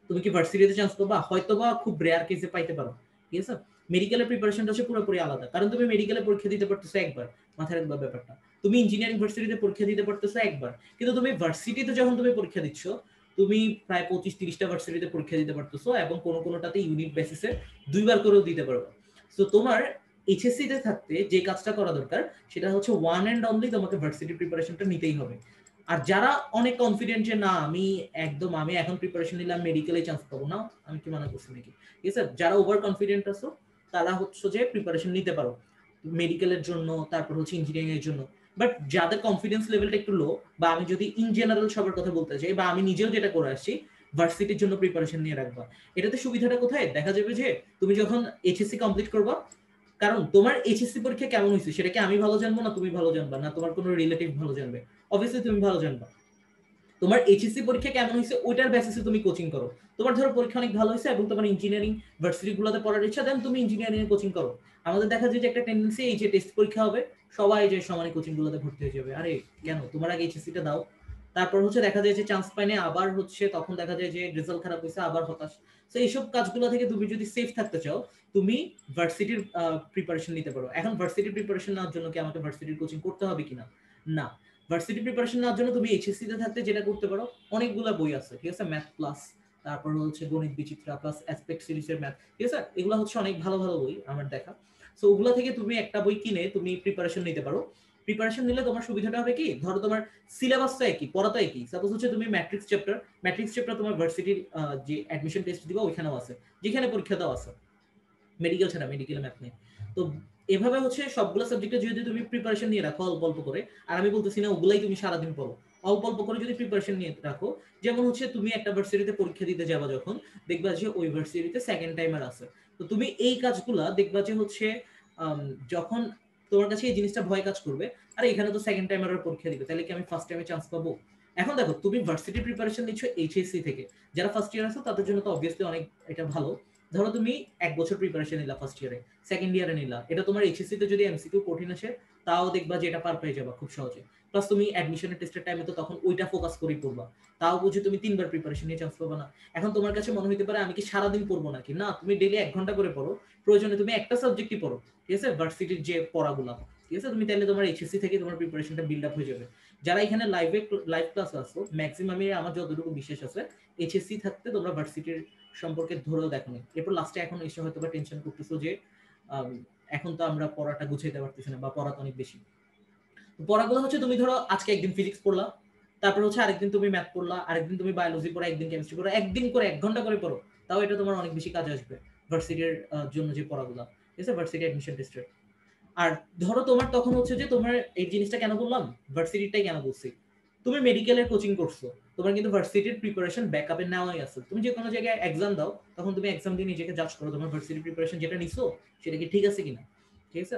তুমি কি ভার্সিটিতে চান্স পাবা? হয়তো বা খুব রেয়ার কেসে পাইতে পারো, ঠিক আছে? মেডিকেলের প্রিপারেশনটা হচ্ছে পুরোপুরি আলাদা, কারণ তুমি মেডিকেলে পরীক্ষা দিতে পারতেছো একবার, মাথায় রাখবা ব্যাপারটা। তুমি ইঞ্জিনিয়ারিং ভার্সিটিতে পরীক্ষা দিতে পারতেছো একবার, কিন্তু তুমি ভার্সিটিতে যখন তুমি পরীক্ষা দিচ্ছ, তুমি প্রায় 25-30টা ভার্সিটিতে পরীক্ষা দিতে পারতেছো, এবং কোনো কোনোটাতে ইউনিট বেসিসে 2বার করেও দিতে পারবে। তো তোমার এইচএসসি তে থাকতে যে কাজটা করা দরকার সেটা হচ্ছে ওয়ান এন্ড অনলি তোমাকে ভার্সিটি প্রিপারেশনটা নিতেই হবে। আর যারা অনেক কনফিডেন্ট যে না আমি এখন প্রিপারেশন নিলাম মেডিকেলে চান্স পাবো না, আমি কি মনে করছি নাকি, ঠিক আছে? যারা ওভার কনফিডেন্ট আছো তারা হচ্ছে যে প্রিপারেশন নিতে পারো মেডিকেলের জন্য, তারপর হচ্ছে ইঞ্জিনিয়ারিং এর জন্য। বাট যাদের কনফিডেন্স লেভেলটা একটু লো, বা আমি যদি ইন জেনারেল সবার কথা বলতে চাই, বা আমি নিজেও যেটা করে আসছি, ভার্সিটির জন্য প্রিপারেশন নিয়ে রাখবা। এটাতে সুবিধাটা কোথায় দেখা যাবে যে তুমি যখন এইচএসসি কমপ্লিট করবা, কারণ তোমার এইচএসসি পরীক্ষা কেমন হয়েছে সেটা কি আমি ভালো জানবো না তুমি ভালো জানবা না তোমার কোনো রিলেটিভ ভালো জানবে? অবভিয়াসলি তুমি ভালো জানবা। তোমার এইচএসসি পরীক্ষা কেমন হয়েছে ওইটার বেসিসে তুমি কোচিং করো। তোমার ধরো পরীক্ষা অনেক ভালো হয়েছে এবং তোমার ইঞ্জিনিয়ারিং ভার্সিটি গুলোতে পড়ার ইচ্ছা, দেন তুমি ইঞ্জিনিয়ারিং এর কোচিং করো। আমাদের দেখা যায় যে একটা টেন্ডেন্সি, এই যে টেস্ট পরীক্ষা হবে সবাই যে সমানে কোচিং গুলোতে ভর্তি হয়ে যাবে। আরে কেন? তোমার আগে এইচএসসিটা দাও, তারপর হচ্ছে দেখা যায় যে চান্স পায় না, আবার হচ্ছে তখন দেখা যায় যে রেজাল্ট খারাপ হয়েছে, আবার হতাশ। তো এইসব কাজগুলো থেকে তুমি যদি সেফ থাকতে চাও, তুমি ভার্সিটির প্রিপারেশন নিতে পারো। এখন ভার্সিটির প্রিপারেশন নেওয়ার জন্য কি আমাকে ভার্সিটির কোচিং করতে হবে কিনা? না। ভার্সিটি প্রিপারেশন নেওয়ার জন্য তুমি এইচএসসি তে থাকতে যেটা করতে পারো, অনেকগুলো বই আছে, ঠিক আছে? ম্যাথ প্লাস, তারপর হচ্ছে গণিত বিচিত্রা প্লাস অ্যাসপেক্ট সিরিজের ম্যাথ, ঠিক আছে? এগুলো হচ্ছে অনেক ভালো ভালো বই আমার দেখা। সো ওগুলা থেকে তুমি একটা বই কিনে তুমি প্রিপারেশন নিতে পারো। প্রিপারেশন নিলে তোমার সুবিধাটা হবে কি, ধরো তোমার সিলেবাসটা একই, পড়াটা একই। সাপোজ হচ্ছে তুমি ম্যাট্রিক্স চ্যাপ্টার তোমার ভার্সিটির যে অ্যাডমিশন টেস্ট দিবা ওইখানেও আছে, যেখানে পরীক্ষা দাও আছে, মেডিকেল ছাড়া, মেডিকেল ম্যাথ নেই। তো এভাবে হচ্ছে সবগুলো সাবজেক্টে যদি তুমি প্রিপারেশন নিয়ে রাখো অল্প অল্প করে, আর আমি বলতেছি না ওগুলাই তুমি সারাদিন পড়ো, অল্প অল্প করে যদি প্রিপারেশন নিয়ে রাখো, যেমন হচ্ছে তুমি একটা ভার্সিটিতে পরীক্ষা দিতে যাবা যখন, দেখবা যে ওই ভার্সিটিতে সেকেন্ড টাইমার আছে, তো তুমি এই কাজগুলা দেখবা যে হচ্ছে যখন তোমার কাছে এই জিনিসটা ভয় কাজ করবে, আর এখানে তো সেকেন্ড টাইমারের পরীক্ষা দিবে, তাহলে কি আমি ফার্স্ট টাইমে চান্স পাবো? এখন দেখো তুমি ভার্সিটি প্রিপারেশন নিচ্ছ এইচএসসি থেকে, যারা ফার্স্ট ইয়ার আছে তাদের জন্য তো অবভিয়াসলি অনেক এটা ভালো। ধরো তুমি 1 বছর প্রিপারেশন নিলা ফার্স্ট ইয়ারে, সেকেন্ড ইয়ারে নিলা, এটা তোমার এইচএসসি তে যদি এমসিকিউ কঠিন আসে তাও দেখবা যে এটা পার পেয়ে যাবা খুব সহজে। প্লাস তুমি অ্যাডমিশনের টেস্টের টাইমে তো তখন ওইটা ফোকাস করেই পড়বা, তাও বুঝি তুমি 3বার প্রিপারেশন নিয়ে চান্স পাবা না। এখন তোমার কাছে মনে হইতে পারে আমি কি সারাদিন পড়বো নাকি, না, তুমি ডেইলি 1 ঘন্টা করে পড়ো, প্রয়োজনে তুমি একটা সাবজেক্টই পড়ো, ঠিক আছে, ভার্সিটির যে পড়াগুলা, ঠিক আছে, তুমি তাহলে তোমার এইচএসসি থেকে তোমার প্রিপারেশনটা বিল্ড আপ হয়ে যাবে। যারা এখানে লাইভ ক্লাস আসো ম্যাক্সিমামই আমার যতটুকু বিশ্বাস আছে এইচএসসি থাকতে তোমরা ভার্সিটির সম্পর্কে ধরেও দেখো নি, এরপর লাস্টে এখন এসে হয়তো বা টেনশন করতেছো যে এখন তো আমরা পড়াটা গুছাইতে পারতেছি না বা পড়া তো অনেক বেশি। পড়াগুলো হচ্ছে তুমি ধরো আজকে একদিন ফিজিক্স পড়লা, তারপর হচ্ছে আরেকদিন তুমি ম্যাথ পড়লা, আরেকদিন তুমি বায়োলজি পড়া, একদিন কেমিস্ট্রি পড়া, একদিন করে 1 ঘন্টা করে পড়ো, তাও এটা তোমার অনেক বেশি কাজে আসবে ভার্সিটির জন্য যে পড়াগুলো, ঠিক আছে, ভার্সিটি অ্যাডমিশন টেস্টের। আর ধরো তোমার তখন হচ্ছে যে তোমার এই জিনিসটা কেন বললাম, ভার্সিটিটাই কেন বলছি, তুমি মেডিকেলের কোচিং করছো, তোমার কিন্তু ভার্সিটির প্রিপারেশন ব্যাকআপে নেওয়াই আছে। তুমি যে কোনো জায়গায় এক্সাম দাও, তখন তুমি এক্সাম দিয়ে নিজেকে জাজ করো তোমার ভার্সিটির প্রিপারেশন যেটা নিছো সেটা কি ঠিক আছে কিনা, ঠিক আছে?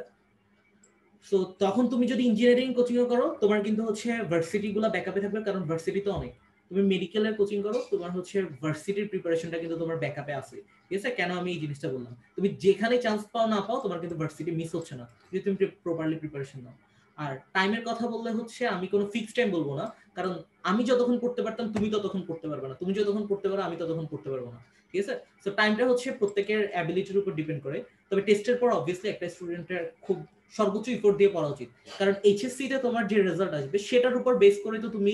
সো তখন তুমি যদি ইঞ্জিনিয়ারিং কোচিং করো তোমার কিন্তু হচ্ছে ভার্সিটি গুলা ব্যাকআপে থাকবে, কারণ ভার্সিটি তো অনেক। তুমি মেডিকেলের কোচিং করো, তোমার হচ্ছে ভার্সিটির প্রিপারেশনটা কিন্তু তোমার ব্যাকআপে আছে, ঠিক আছে? কেন আমি এই জিনিসটা বললাম, তুমি যেখানে চান্স পাও না পাও তোমার কিন্তু ভার্সিটি মিস হচ্ছে না যদি তুমি প্রপারলি প্রিপারেশন নাও। আর টাইমের কথা বললে হচ্ছে আমি কোনো ফিক্সড টাইম বলবো না, কারণ আমি যতক্ষণ পড়তে পারতাম তুমি ততক্ষণ পড়তে পারবে না, তুমি যতক্ষণ পড়তে পারো আমি ততক্ষণ পড়তে পারবো না, ঠিক আছে? সো টাইমটা হচ্ছে প্রত্যেকের অ্যাবিলিটির উপর ডিপেন্ড করে। তবে টেস্টের পর অবভিয়াসলি একটা স্টুডেন্টের খুব সর্বোচ্চ ইফোর্ট দিয়ে পড়া উচিত, কারণ এইচএসসি তে তোমার যে রেজাল্ট আসবে সেটার উপর বেস করে তো তুমি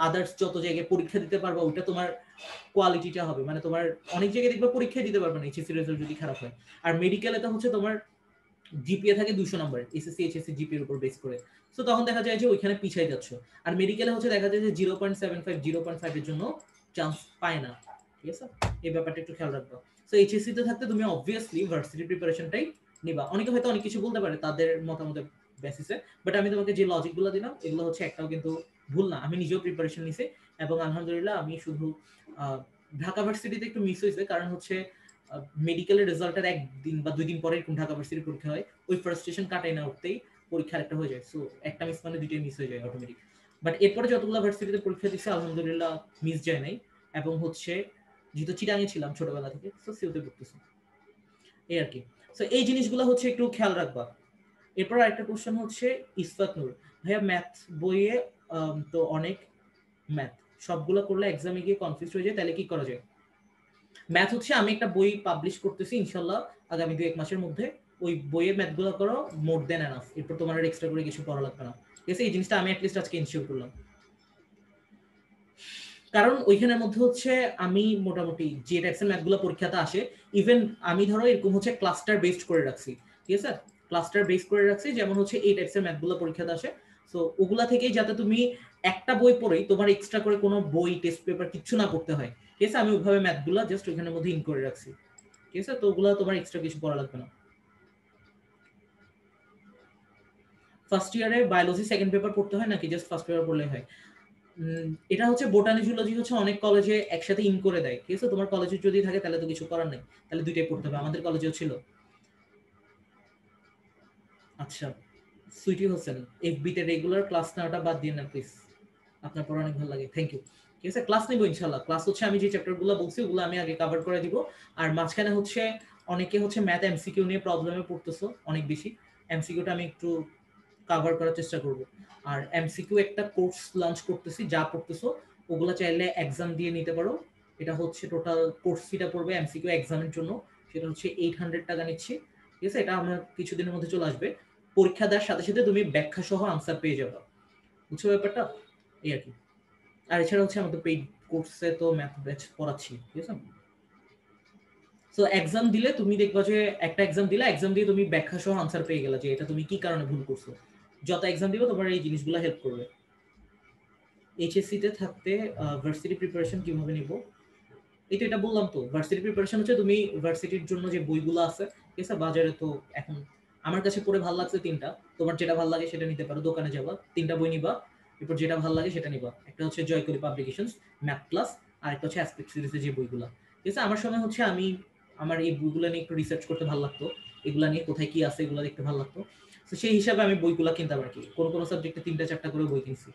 আদার্স যত জায়গায় পরীক্ষা দিতে পারবা ওটা তোমার কোয়ালিটিটা হবে, মানে তোমার অনেক জায়গায় দেখবে পরীক্ষা দিতে পারবে না এইচএসসি রেজাল্ট যদি খারাপ হয়। আর মেডিকেলে তো হচ্ছে তোমার জিপিএ থাকে 200 নম্বর, এসএসসি এইচএসসি জিপিএ এর উপর বেস করে, সো তখন দেখা যায় যে ওইখানে পিছাই যাচ্ছ। আর মেডিকেলে হচ্ছে দেখা যায় যে 0.75 0.5 এর জন্য চান্স পায় না, ঠিক আছে? এই ব্যাপারটা একটু খেয়াল রাখবা। সো এইচএসসি তে থাকতে তুমি অবভিয়াসলি ভার্সিটি প্রিপারেশনটাই নিবা। অনেকে হয়তো অনেক কিছু বলতে পারে তাদের মতামতের বেসিসে, বাট আমি তোমাকে যে লজিকগুলো দিলাম এগুলো হচ্ছে একটাও কিন্তু ভুল না। আমি নিজেও প্রিপারেশন নিছি এবং আলহামদুলিল্লাহ আমি শুধু ঢাকা ভার্সিটিতে একটু মিস হয়েছে, কারণ হচ্ছে মেডিকেলের রেজাল্টের 1 দিন বা 2 দিন পরে এরকম ঢাকা ভার্সিটির পরীক্ষা হয়, ওই ফার্স্টেশন কাটাই না উঠতেই পরীক্ষা একটা হয়ে যায়, সো একটা মিস মানে দুইটাই মিস হয়ে যায় অটোমেটিক। বাট এরপরে যতগুলো ভার্সিটিতে পরীক্ষা দিচ্ছে আলহামদুলিল্লাহ মিস যায় নাই, এবং হচ্ছে যেহেতু চিটাঙে ছিলাম ছোটবেলা থেকে, সো সিউতে পড়তেছি, এই আর কি। সো এই জিনিসগুলো হচ্ছে একটু খেয়াল রাখবা। এরপর আরেকটা কোশ্চেন হচ্ছে ইসফাত নূর ভাইয়া, ম্যাথ বইয়ে তো অনেক ম্যাথ, সবগুলো করলে এক্সামে গিয়ে কনফিউজ হয়ে যায়, তাহলে কি করা যায়? ম্যাথ হচ্ছে আমি একটা বই পাবলিশ করতেছি ইনশাল্লাহ আগামী 2-1 মাসের মধ্যে, ওই বইয়ের ম্যাথগুলো করো, মোর দেন এনাফ, এরপর তোমার আর এক্সট্রা করে কিছু পড়া লাগবে না, ঠিক আছে? এই জিনিসটা আমি অ্যাটলিস্ট আজকে ইনশিওর করলাম, কারণ ওইখানের মধ্যে হচ্ছে আমি মোটামুটি যে টাইপসের ম্যাথগুলো পরীক্ষাতে আসে, ইভেন আমি ধরো এরকম হচ্ছে ক্লাস্টার বেসড করে রাখছি, ঠিক আছে, ক্লাস্টার বেস করে রাখছি, যেমন হচ্ছে এই টাইপসের ম্যাথগুলো পরীক্ষাতে আসে। সো ওগুলা থেকেই যাতে তুমি একটা বই পড়েই তোমার এক্সট্রা করে কোনো বই টেস্ট পেপার কিছু না পড়তে হয়, ঠিক আছে, আমি ওইভাবে ম্যাথগুলো জাস্ট ওইখানের মধ্যে ইন করে রাখছি, ঠিক আছে? তো ওগুলো তোমার এক্সট্রা কিছু পড়া লাগবে না। ফার্স্ট ইয়ারে বায়োলজি সেকেন্ড পেপার পড়তে হয় নাকি জাস্ট ফার্স্ট পেপার পড়লে হয়? এটা হচ্ছে বোটানি জুলজি হচ্ছে অনেক কলেজে একসাথে ইন করে দেয়, ঠিক আছে? তোমার কলেজে যদি থাকে তাহলে তো কিছু করার নেই, তাহলে দুইটাই পড়তে হবে। আমাদের কলেজেও ছিল। আচ্ছা, সুইটি হোসেন, এফবিতে রেগুলার ক্লাস নেওয়াটা বাদ দিয়ে না প্লিজ, আপনার পড়া অনেক ভালো লাগে, থ্যাংক ইউ। ঠিক আছে, ক্লাস নিবো ইনশাল্লাহ। ক্লাস হচ্ছে আমি যে চ্যাপ্টারগুলো বলছি ওগুলো আমি আগে কভার করে দিব। আর মাঝখানে হচ্ছে অনেকে হচ্ছে ম্যাথ এমসিকিউ নিয়ে প্রবলেমে পড়তেছো অনেক বেশি, এমসিকিউটা আমি একটু কভার করার চেষ্টা করব। আর এমসিকিউ একটা কোর্স লঞ্চ করতেছি, যা পড়তেছো ওগুলো চাইলে এক্সাম দিয়ে নিতে পারো। এটা হচ্ছে টোটাল কোর্স ফিটা পড়বে এমসিকিউ এক্সামের জন্য, সেটা হচ্ছে 800 টাকা নিচ্ছি। ঠিক আছে, এটা আমার কিছুদিনের মধ্যে চলে আসবে। পরীক্ষা দেওয়ার সাথে সাথে তুমি ব্যাখ্যা সহ আনসার পেয়ে যাবে, বুঝছো ব্যাপারটা? এই আর কি। আর এছাড়া হচ্ছে আমাদের পেইড কোর্সে তো ম্যাথ ব্যাচ পড়াচ্ছি, ঠিক আছে? সো এক্সাম দিলে তুমি দেখবা যে একটা এক্সাম দিলে, এক্সাম দিয়ে তুমি ব্যাখ্যা সহ আনসার পেয়ে গেলা যে এটা তুমি কি কারণে ভুল করছো। যত এক্সাম দিবে তোমার এই জিনিসগুলো হেল্প করবে। এইচএসসি তে থাকতে ভার্সিটি প্রিপারেশন কিভাবে নিব? এই তো এটা বললাম তো, ভার্সিটি প্রিপারেশন হচ্ছে তুমি ভার্সিটির জন্য যে বইগুলো আছে, ঠিক আছে, বাজারে তো এখন আমার কাছে পড়ে ভালো লাগছে তিনটা। তোমার যেটা ভালো লাগে সেটা নিতে পারো, দোকানে যাবা তিনটা বই নিবা, এরপর যেটা ভালো লাগে সেটা নিবা। একটা হচ্ছে জয়কলি পাবলিকেশনস ম্যাথ প্লাস, আর একটা হচ্ছে অ্যাসপেক্ট সিরিজের যে বইগুলো। ঠিক আছে, আমার সময় হচ্ছে আমি আমার এই বইগুলো নিয়ে একটু রিসার্চ করতে ভালো লাগতো, এগুলা নিয়ে কোথায় কি আছে এগুলো দেখতে ভালো লাগতো। তো সেই হিসাবে আমি বইগুলো কিনতাম আর কি, কোনো কোনো সাবজেক্টে তিনটা চারটা করে বই কিনছি।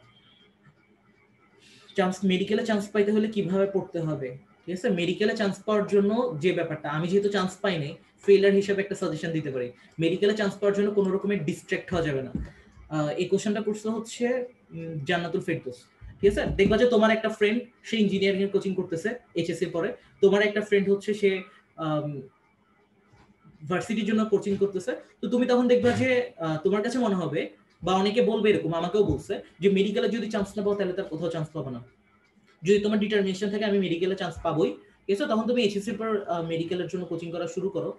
চান্স, মেডিকেলে চান্স পাইতে হলে কিভাবে পড়তে হবে? ঠিক আছে, মেডিকেলে চান্স পাওয়ার জন্য যে ব্যাপারটা, আমি যেহেতু চান্স পাই নাই, ফেলার হিসেবে একটা সাজেশন দিতে পারি। মেডিকেলে চান্স পাওয়ার জন্য কোনো রকমের ডিস্ট্রাক্ট হওয়া যাবে না। এই কোশ্চেনটা করছে হচ্ছে জান্নাতুল ফেরদৌস। ঠিক আছে, দেখবা যে তোমার একটা ফ্রেন্ড সে ইঞ্জিনিয়ারিং এর কোচিং করতেছে এইচএসসি এর পরে, তোমার একটা ফ্রেন্ড হচ্ছে সে ভার্সিটির জন্য কোচিং করতেছে। তো তুমি তখন দেখবা যে তোমার কাছে মনে হবে, বা অনেকে বলবে, এরকম আমাকেও বলছে, যে মেডিকেলে যদি চান্স না পাও তাহলে তার কোথাও চান্স পাবো না। যদি তোমার ডিটারমিনেশন থাকে আমি মেডিকেলে চান্স পাবোই, ঠিক আছে, তখন তুমি এইচএসসি পর মেডিকেলের জন্য কোচিং করা শুরু করো।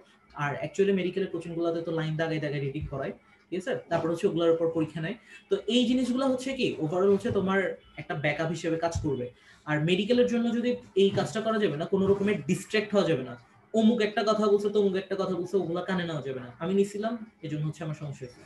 আর অ্যাকচুয়ালি মেডিকেলের কোচিং গুলোতে তো লাইন দাগায় দাগায় রিডিং করায়, ঠিক আছে, তারপর হচ্ছে ওগুলোর উপর পরীক্ষা নেয়। তো এই জিনিসগুলো হচ্ছে কি ওভারঅল হচ্ছে তোমার একটা ব্যাকআপ হিসেবে কাজ করবে। আর মেডিকেলের জন্য যদি এই কাজটা করা যাবে না, কোনো রকমের ডিস্ট্রাক্ট হওয়া যাবে না, অমুক একটা কথা বলছে তো অমুক একটা কথা বলছে, ওগুলো কানে নেওয়া যাবে না। আমি নিছিলাম, এই জন্য হচ্ছে আমার সমস্যা হয়েছে।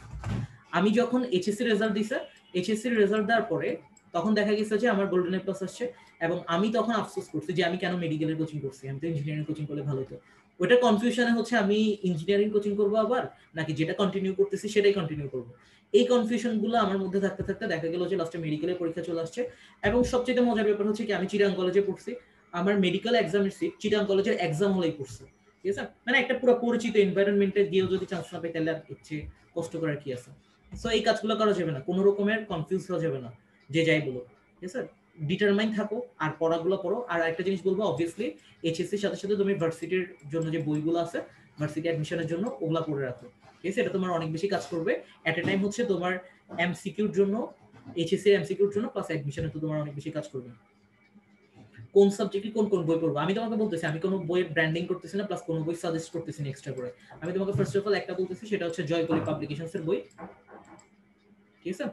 আমি যখন এইচএসসি রেজাল্ট দিছে, এইচএসসি রেজাল্ট দেওয়ার পরে তখন দেখা গেছে যে আমার গোল্ডেন এ প্লাস আসছে, এবং আমি তখন আফসোস করছি যে আমি কেন মেডিকেলের কোচিং করছি, আমি তো ইঞ্জিনিয়ারিং কোচিং করলে ভালো হতো। ওইটা কনফিউশনে হচ্ছে আমি ইঞ্জিনিয়ারিং কোচিং করবো আবার, নাকি যেটা কন্টিনিউ করতেছি সেটাই কন্টিনিউ করবো। এই কনফিউশন গুলো আমার মধ্যে থাকতে থাকতে দেখা গেল যে লাস্টে মেডিকেলের পরীক্ষা চলে আসছে। এবং সবচেয়ে মজার ব্যাপার হচ্ছে কি, আমি চিরাং কলেজে পড়ছি, আমার মেডিকেল এক্সামের সিট চিরাং কলেজের এক্সাম হলেই পড়ছে। ঠিক আছে, মানে একটা পুরো পরিচিত এনভায়রনমেন্টে গিয়েও যদি চান্স না পাই তাহলে আর ইচ্ছে কষ্ট করার কি আছে। সো এই কাজগুলো করা যাবে না, কোনো রকমের কনফিউজ হওয়া যাবে না, যে যাই বলো, ঠিক আছে? ডিটারমাইন থাকো আর পড়াগুলো পড়ো। আর একটা জিনিস বলবো, অবভিয়াসলি এইচএসসির সাথে সাথে তুমি ভার্সিটির জন্য যে বইগুলো আছে ভার্সিটি অ্যাডমিশনের জন্য ওগুলা পড়ে রাখো, ঠিক আছে? এটা তোমার অনেক বেশি কাজ করবে। এট এ টাইম হচ্ছে তোমার এমসিকিউর জন্য, এইচএসসি এমসিকিউর জন্য প্লাস অ্যাডমিশনে তো তোমার অনেক বেশি কাজ করবে। কোন সাবজেক্টে কোন কোন বই পড়বো আমি তোমাকে বলতেছি, আমি কোনো বই ব্র্যান্ডিং করতেছি না, প্লাস কোনো বই সাজেস্ট করতেছি না এক্সট্রা করে। আমি তোমাকে ফার্স্ট অফ অল একটা বলতেছি, সেটা হচ্ছে জয়কলি পাবলিকেশনস এর বই, ঠিক আছে?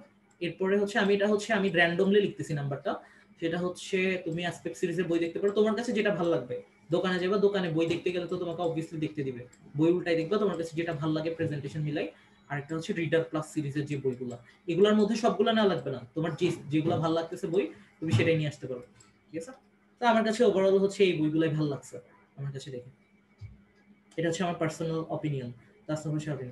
এরপরে হচ্ছে আমি এটা হচ্ছে আমি র্যান্ডমলি লিখতেছি নাম্বারটা, সেটা হচ্ছে তুমি অ্যাসপেক্ট সিরিজের বই দেখতে পারো, তোমার কাছে যেটা ভালো লাগবে। দোকানে যাবে, দোকানে বই দেখতে গেলে তো তোমাকে অবভিয়াসলি দেখতে দিবে, বই উল্টাই দেখবা, তোমার কাছে যেটা ভালো লাগে প্রেজেন্টেশন মিলাই। আরেকটা হচ্ছে রিডার প্লাস সিরিজের যে বইগুলো, এগুলোর মধ্যে সবগুলো না লাগবে না, তোমার যেগুলো ভালো লাগতেছে বই তুমি সেটাই নিয়ে আসতে পারো, ঠিক আছে? তো আমার কাছে ওভারঅল হচ্ছে এই বইগুলোই ভালো লাগছে আমার কাছে দেখে। এটা হচ্ছে আমার পার্সোনাল অপিনিয়ন। তাসনভা শাবিন,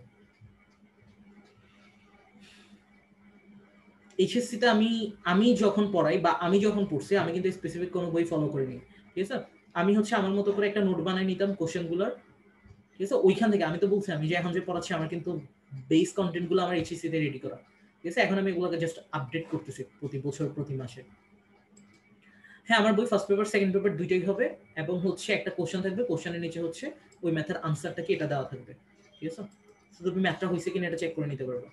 এইচএসসিতে আমি আমি যখন পড়াই বা আমি যখন পড়ছি আমি কিন্তু স্পেসিফিক কোনো বই ফলো করিনি, ঠিক আছে? আমি হচ্ছে আমার মতো করে একটা নোট বানিয়ে নিতাম কোশ্চেনগুলোর, ঠিক আছে? ওইখান থেকে আমি তো বলছি আমি যে এখন যে পড়াচ্ছি আমার কিন্তু বেস কন্টেন্টগুলো আমার এইচএসসিতে রেডি করা, ঠিক আছে? এখন আমি এগুলোকে জাস্ট আপডেট করতেছি প্রতি বছর প্রতি মাসে। হ্যাঁ, আমার বই ফার্স্ট পেপার সেকেন্ড পেপার দুইটাই হবে, এবং হচ্ছে একটা কোশ্চেন থাকবে, কোশ্চেনের নিচে হচ্ছে ওই ম্যাথের আনসারটা কি এটা দেওয়া থাকবে, ঠিক আছে? তো তুমি ম্যাথটা হয়েছে কিনা এটা চেক করে নিতে পারবে।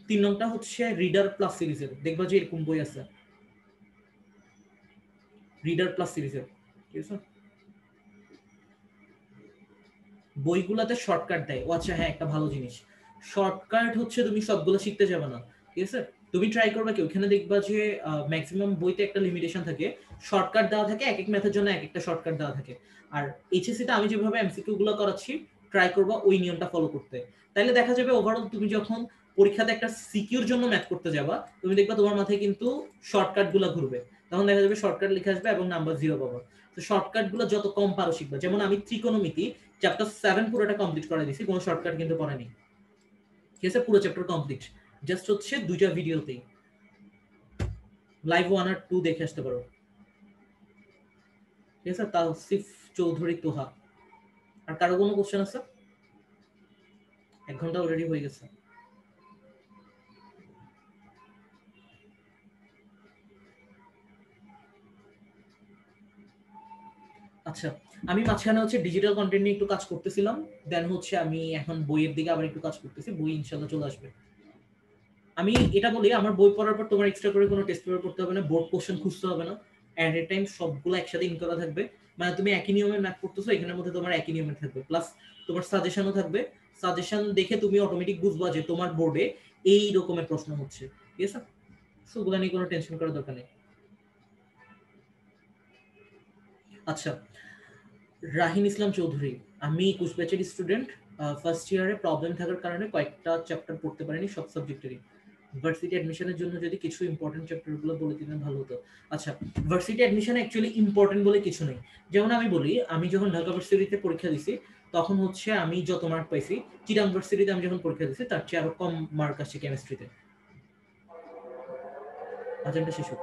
3 নংটা হচ্ছে রিডার প্লাস সিরিজের, দেখবা যে এরকম বই আছে রিডার প্লাস সিরিজের, ঠিক আছে? বইগুলাতে শর্টকাট দেয়। ও আচ্ছা, হ্যাঁ, একটা ভালো জিনিস, শর্টকাট হচ্ছে তুমি সবগুলো শিখতে যাবে না, ঠিক আছে? তুমি ট্রাই করবে কি, ওখানে দেখবা যে ম্যাক্সিমাম বইতে একটা লিমিটেশন থাকে, শর্টকাট দেওয়া থাকে, এক এক ম্যাথের জন্য এক একটা শর্টকাট দেওয়া থাকে। আর এইচএসসি তে আমি যেভাবে এমসিকিউ গুলো করাচ্ছি, ট্রাই করবা ওই নিয়মটা ফলো করতে। তাইলে দেখা যাবে ওভারঅল তুমি যখন পরীক্ষাতে একটা সিকিউর জন্য ম্যাথ করতে যাবা, তুমি দেখবা তোমার মাথায় কিন্তু শর্টকাট গুলা ঘুরবে, তখন দেখা যাবে শর্টকাট লিখে আসবে এবং নাম্বার 0 পাবা। তো শর্টকাট গুলো যত কম পারো শিখবা। যেমন আমি ত্রিকোণমিতি চ্যাপ্টার 7 পুরোটা কমপ্লিট করে দিছি, কোনো শর্টকাট কিন্তু পড়েনি, ঠিক আছে? পুরো চ্যাপ্টার কমপ্লিট, জাস্ট হচ্ছে 2টা ভিডিওতেই। লাইভ 1 আর 2 দেখে আসতে পারো, ঠিক আছে? তাওসিফ চৌধুরী তোহা। আর কারো কোনো কোশ্চেন আছে? 1 ঘন্টা অলরেডি হয়ে গেছে। আচ্ছা, আমি মাঝখানে হচ্ছে ডিজিটাল কন্টেন্ট নিয়ে একটু কাজ করতেছিলাম, দেন হচ্ছে আমি এখন বইয়ের দিকে আবার একটু কাজ করতেছি, বই ইনশাআল্লাহ চলে আসবে। আমি এটা বলি, আমার বই পড়ার পর তোমার এক্সট্রা করে কোনো টেস্ট পেপার পড়তে হবে না, বোর্ড কোশ্চেন খুঁজতে হবে না, এট এ টাইম সবগুলো একসাথে ইন করা থাকবে। মানে তুমি একই নিয়মে ম্যাথ করতেছো, এখানের মধ্যে তোমার একই নিয়মে থাকবে, প্লাস তোমার সাজেশনও থাকবে। সাজেশন দেখে তুমি অটোমেটিক বুঝবা যে তোমার বোর্ডে এই রকমের প্রশ্ন হচ্ছে, ঠিক আছে? সো ওগুলো নিয়ে কোনো টেনশন করার দরকার নেই। আচ্ছা, রাহিন ইসলাম চৌধুরী, আমি কুচ ব্যাচের স্টুডেন্ট, ফার্স্ট ইয়ারে প্রবলেম থাকার কারণে কয়েকটা চ্যাপ্টার পড়তে পারিনি সব সাবজেক্টেরই। ভার্সিটি অ্যাডমিশনের জন্য যদি কিছু ইম্পর্টেন্ট চ্যাপ্টারগুলো বলে দিলে ভালো হতো। আচ্ছা, ভার্সিটি অ্যাডমিশনে অ্যাকচুয়ালি ইম্পর্টেন্ট বলে কিছু নেই। যেমন আমি বলি, আমি যখন ঢাকা ভার্সিটিতে পরীক্ষা দিছি, তখন হচ্ছে আমি যত মার্ক পাইছি, চিরাং ভার্সিটিতে আমি যখন পরীক্ষা দিছি তার চেয়ে আরো কম মার্ক আসছে কেমিস্ট্রিতে। আজানটা শেষ হোক।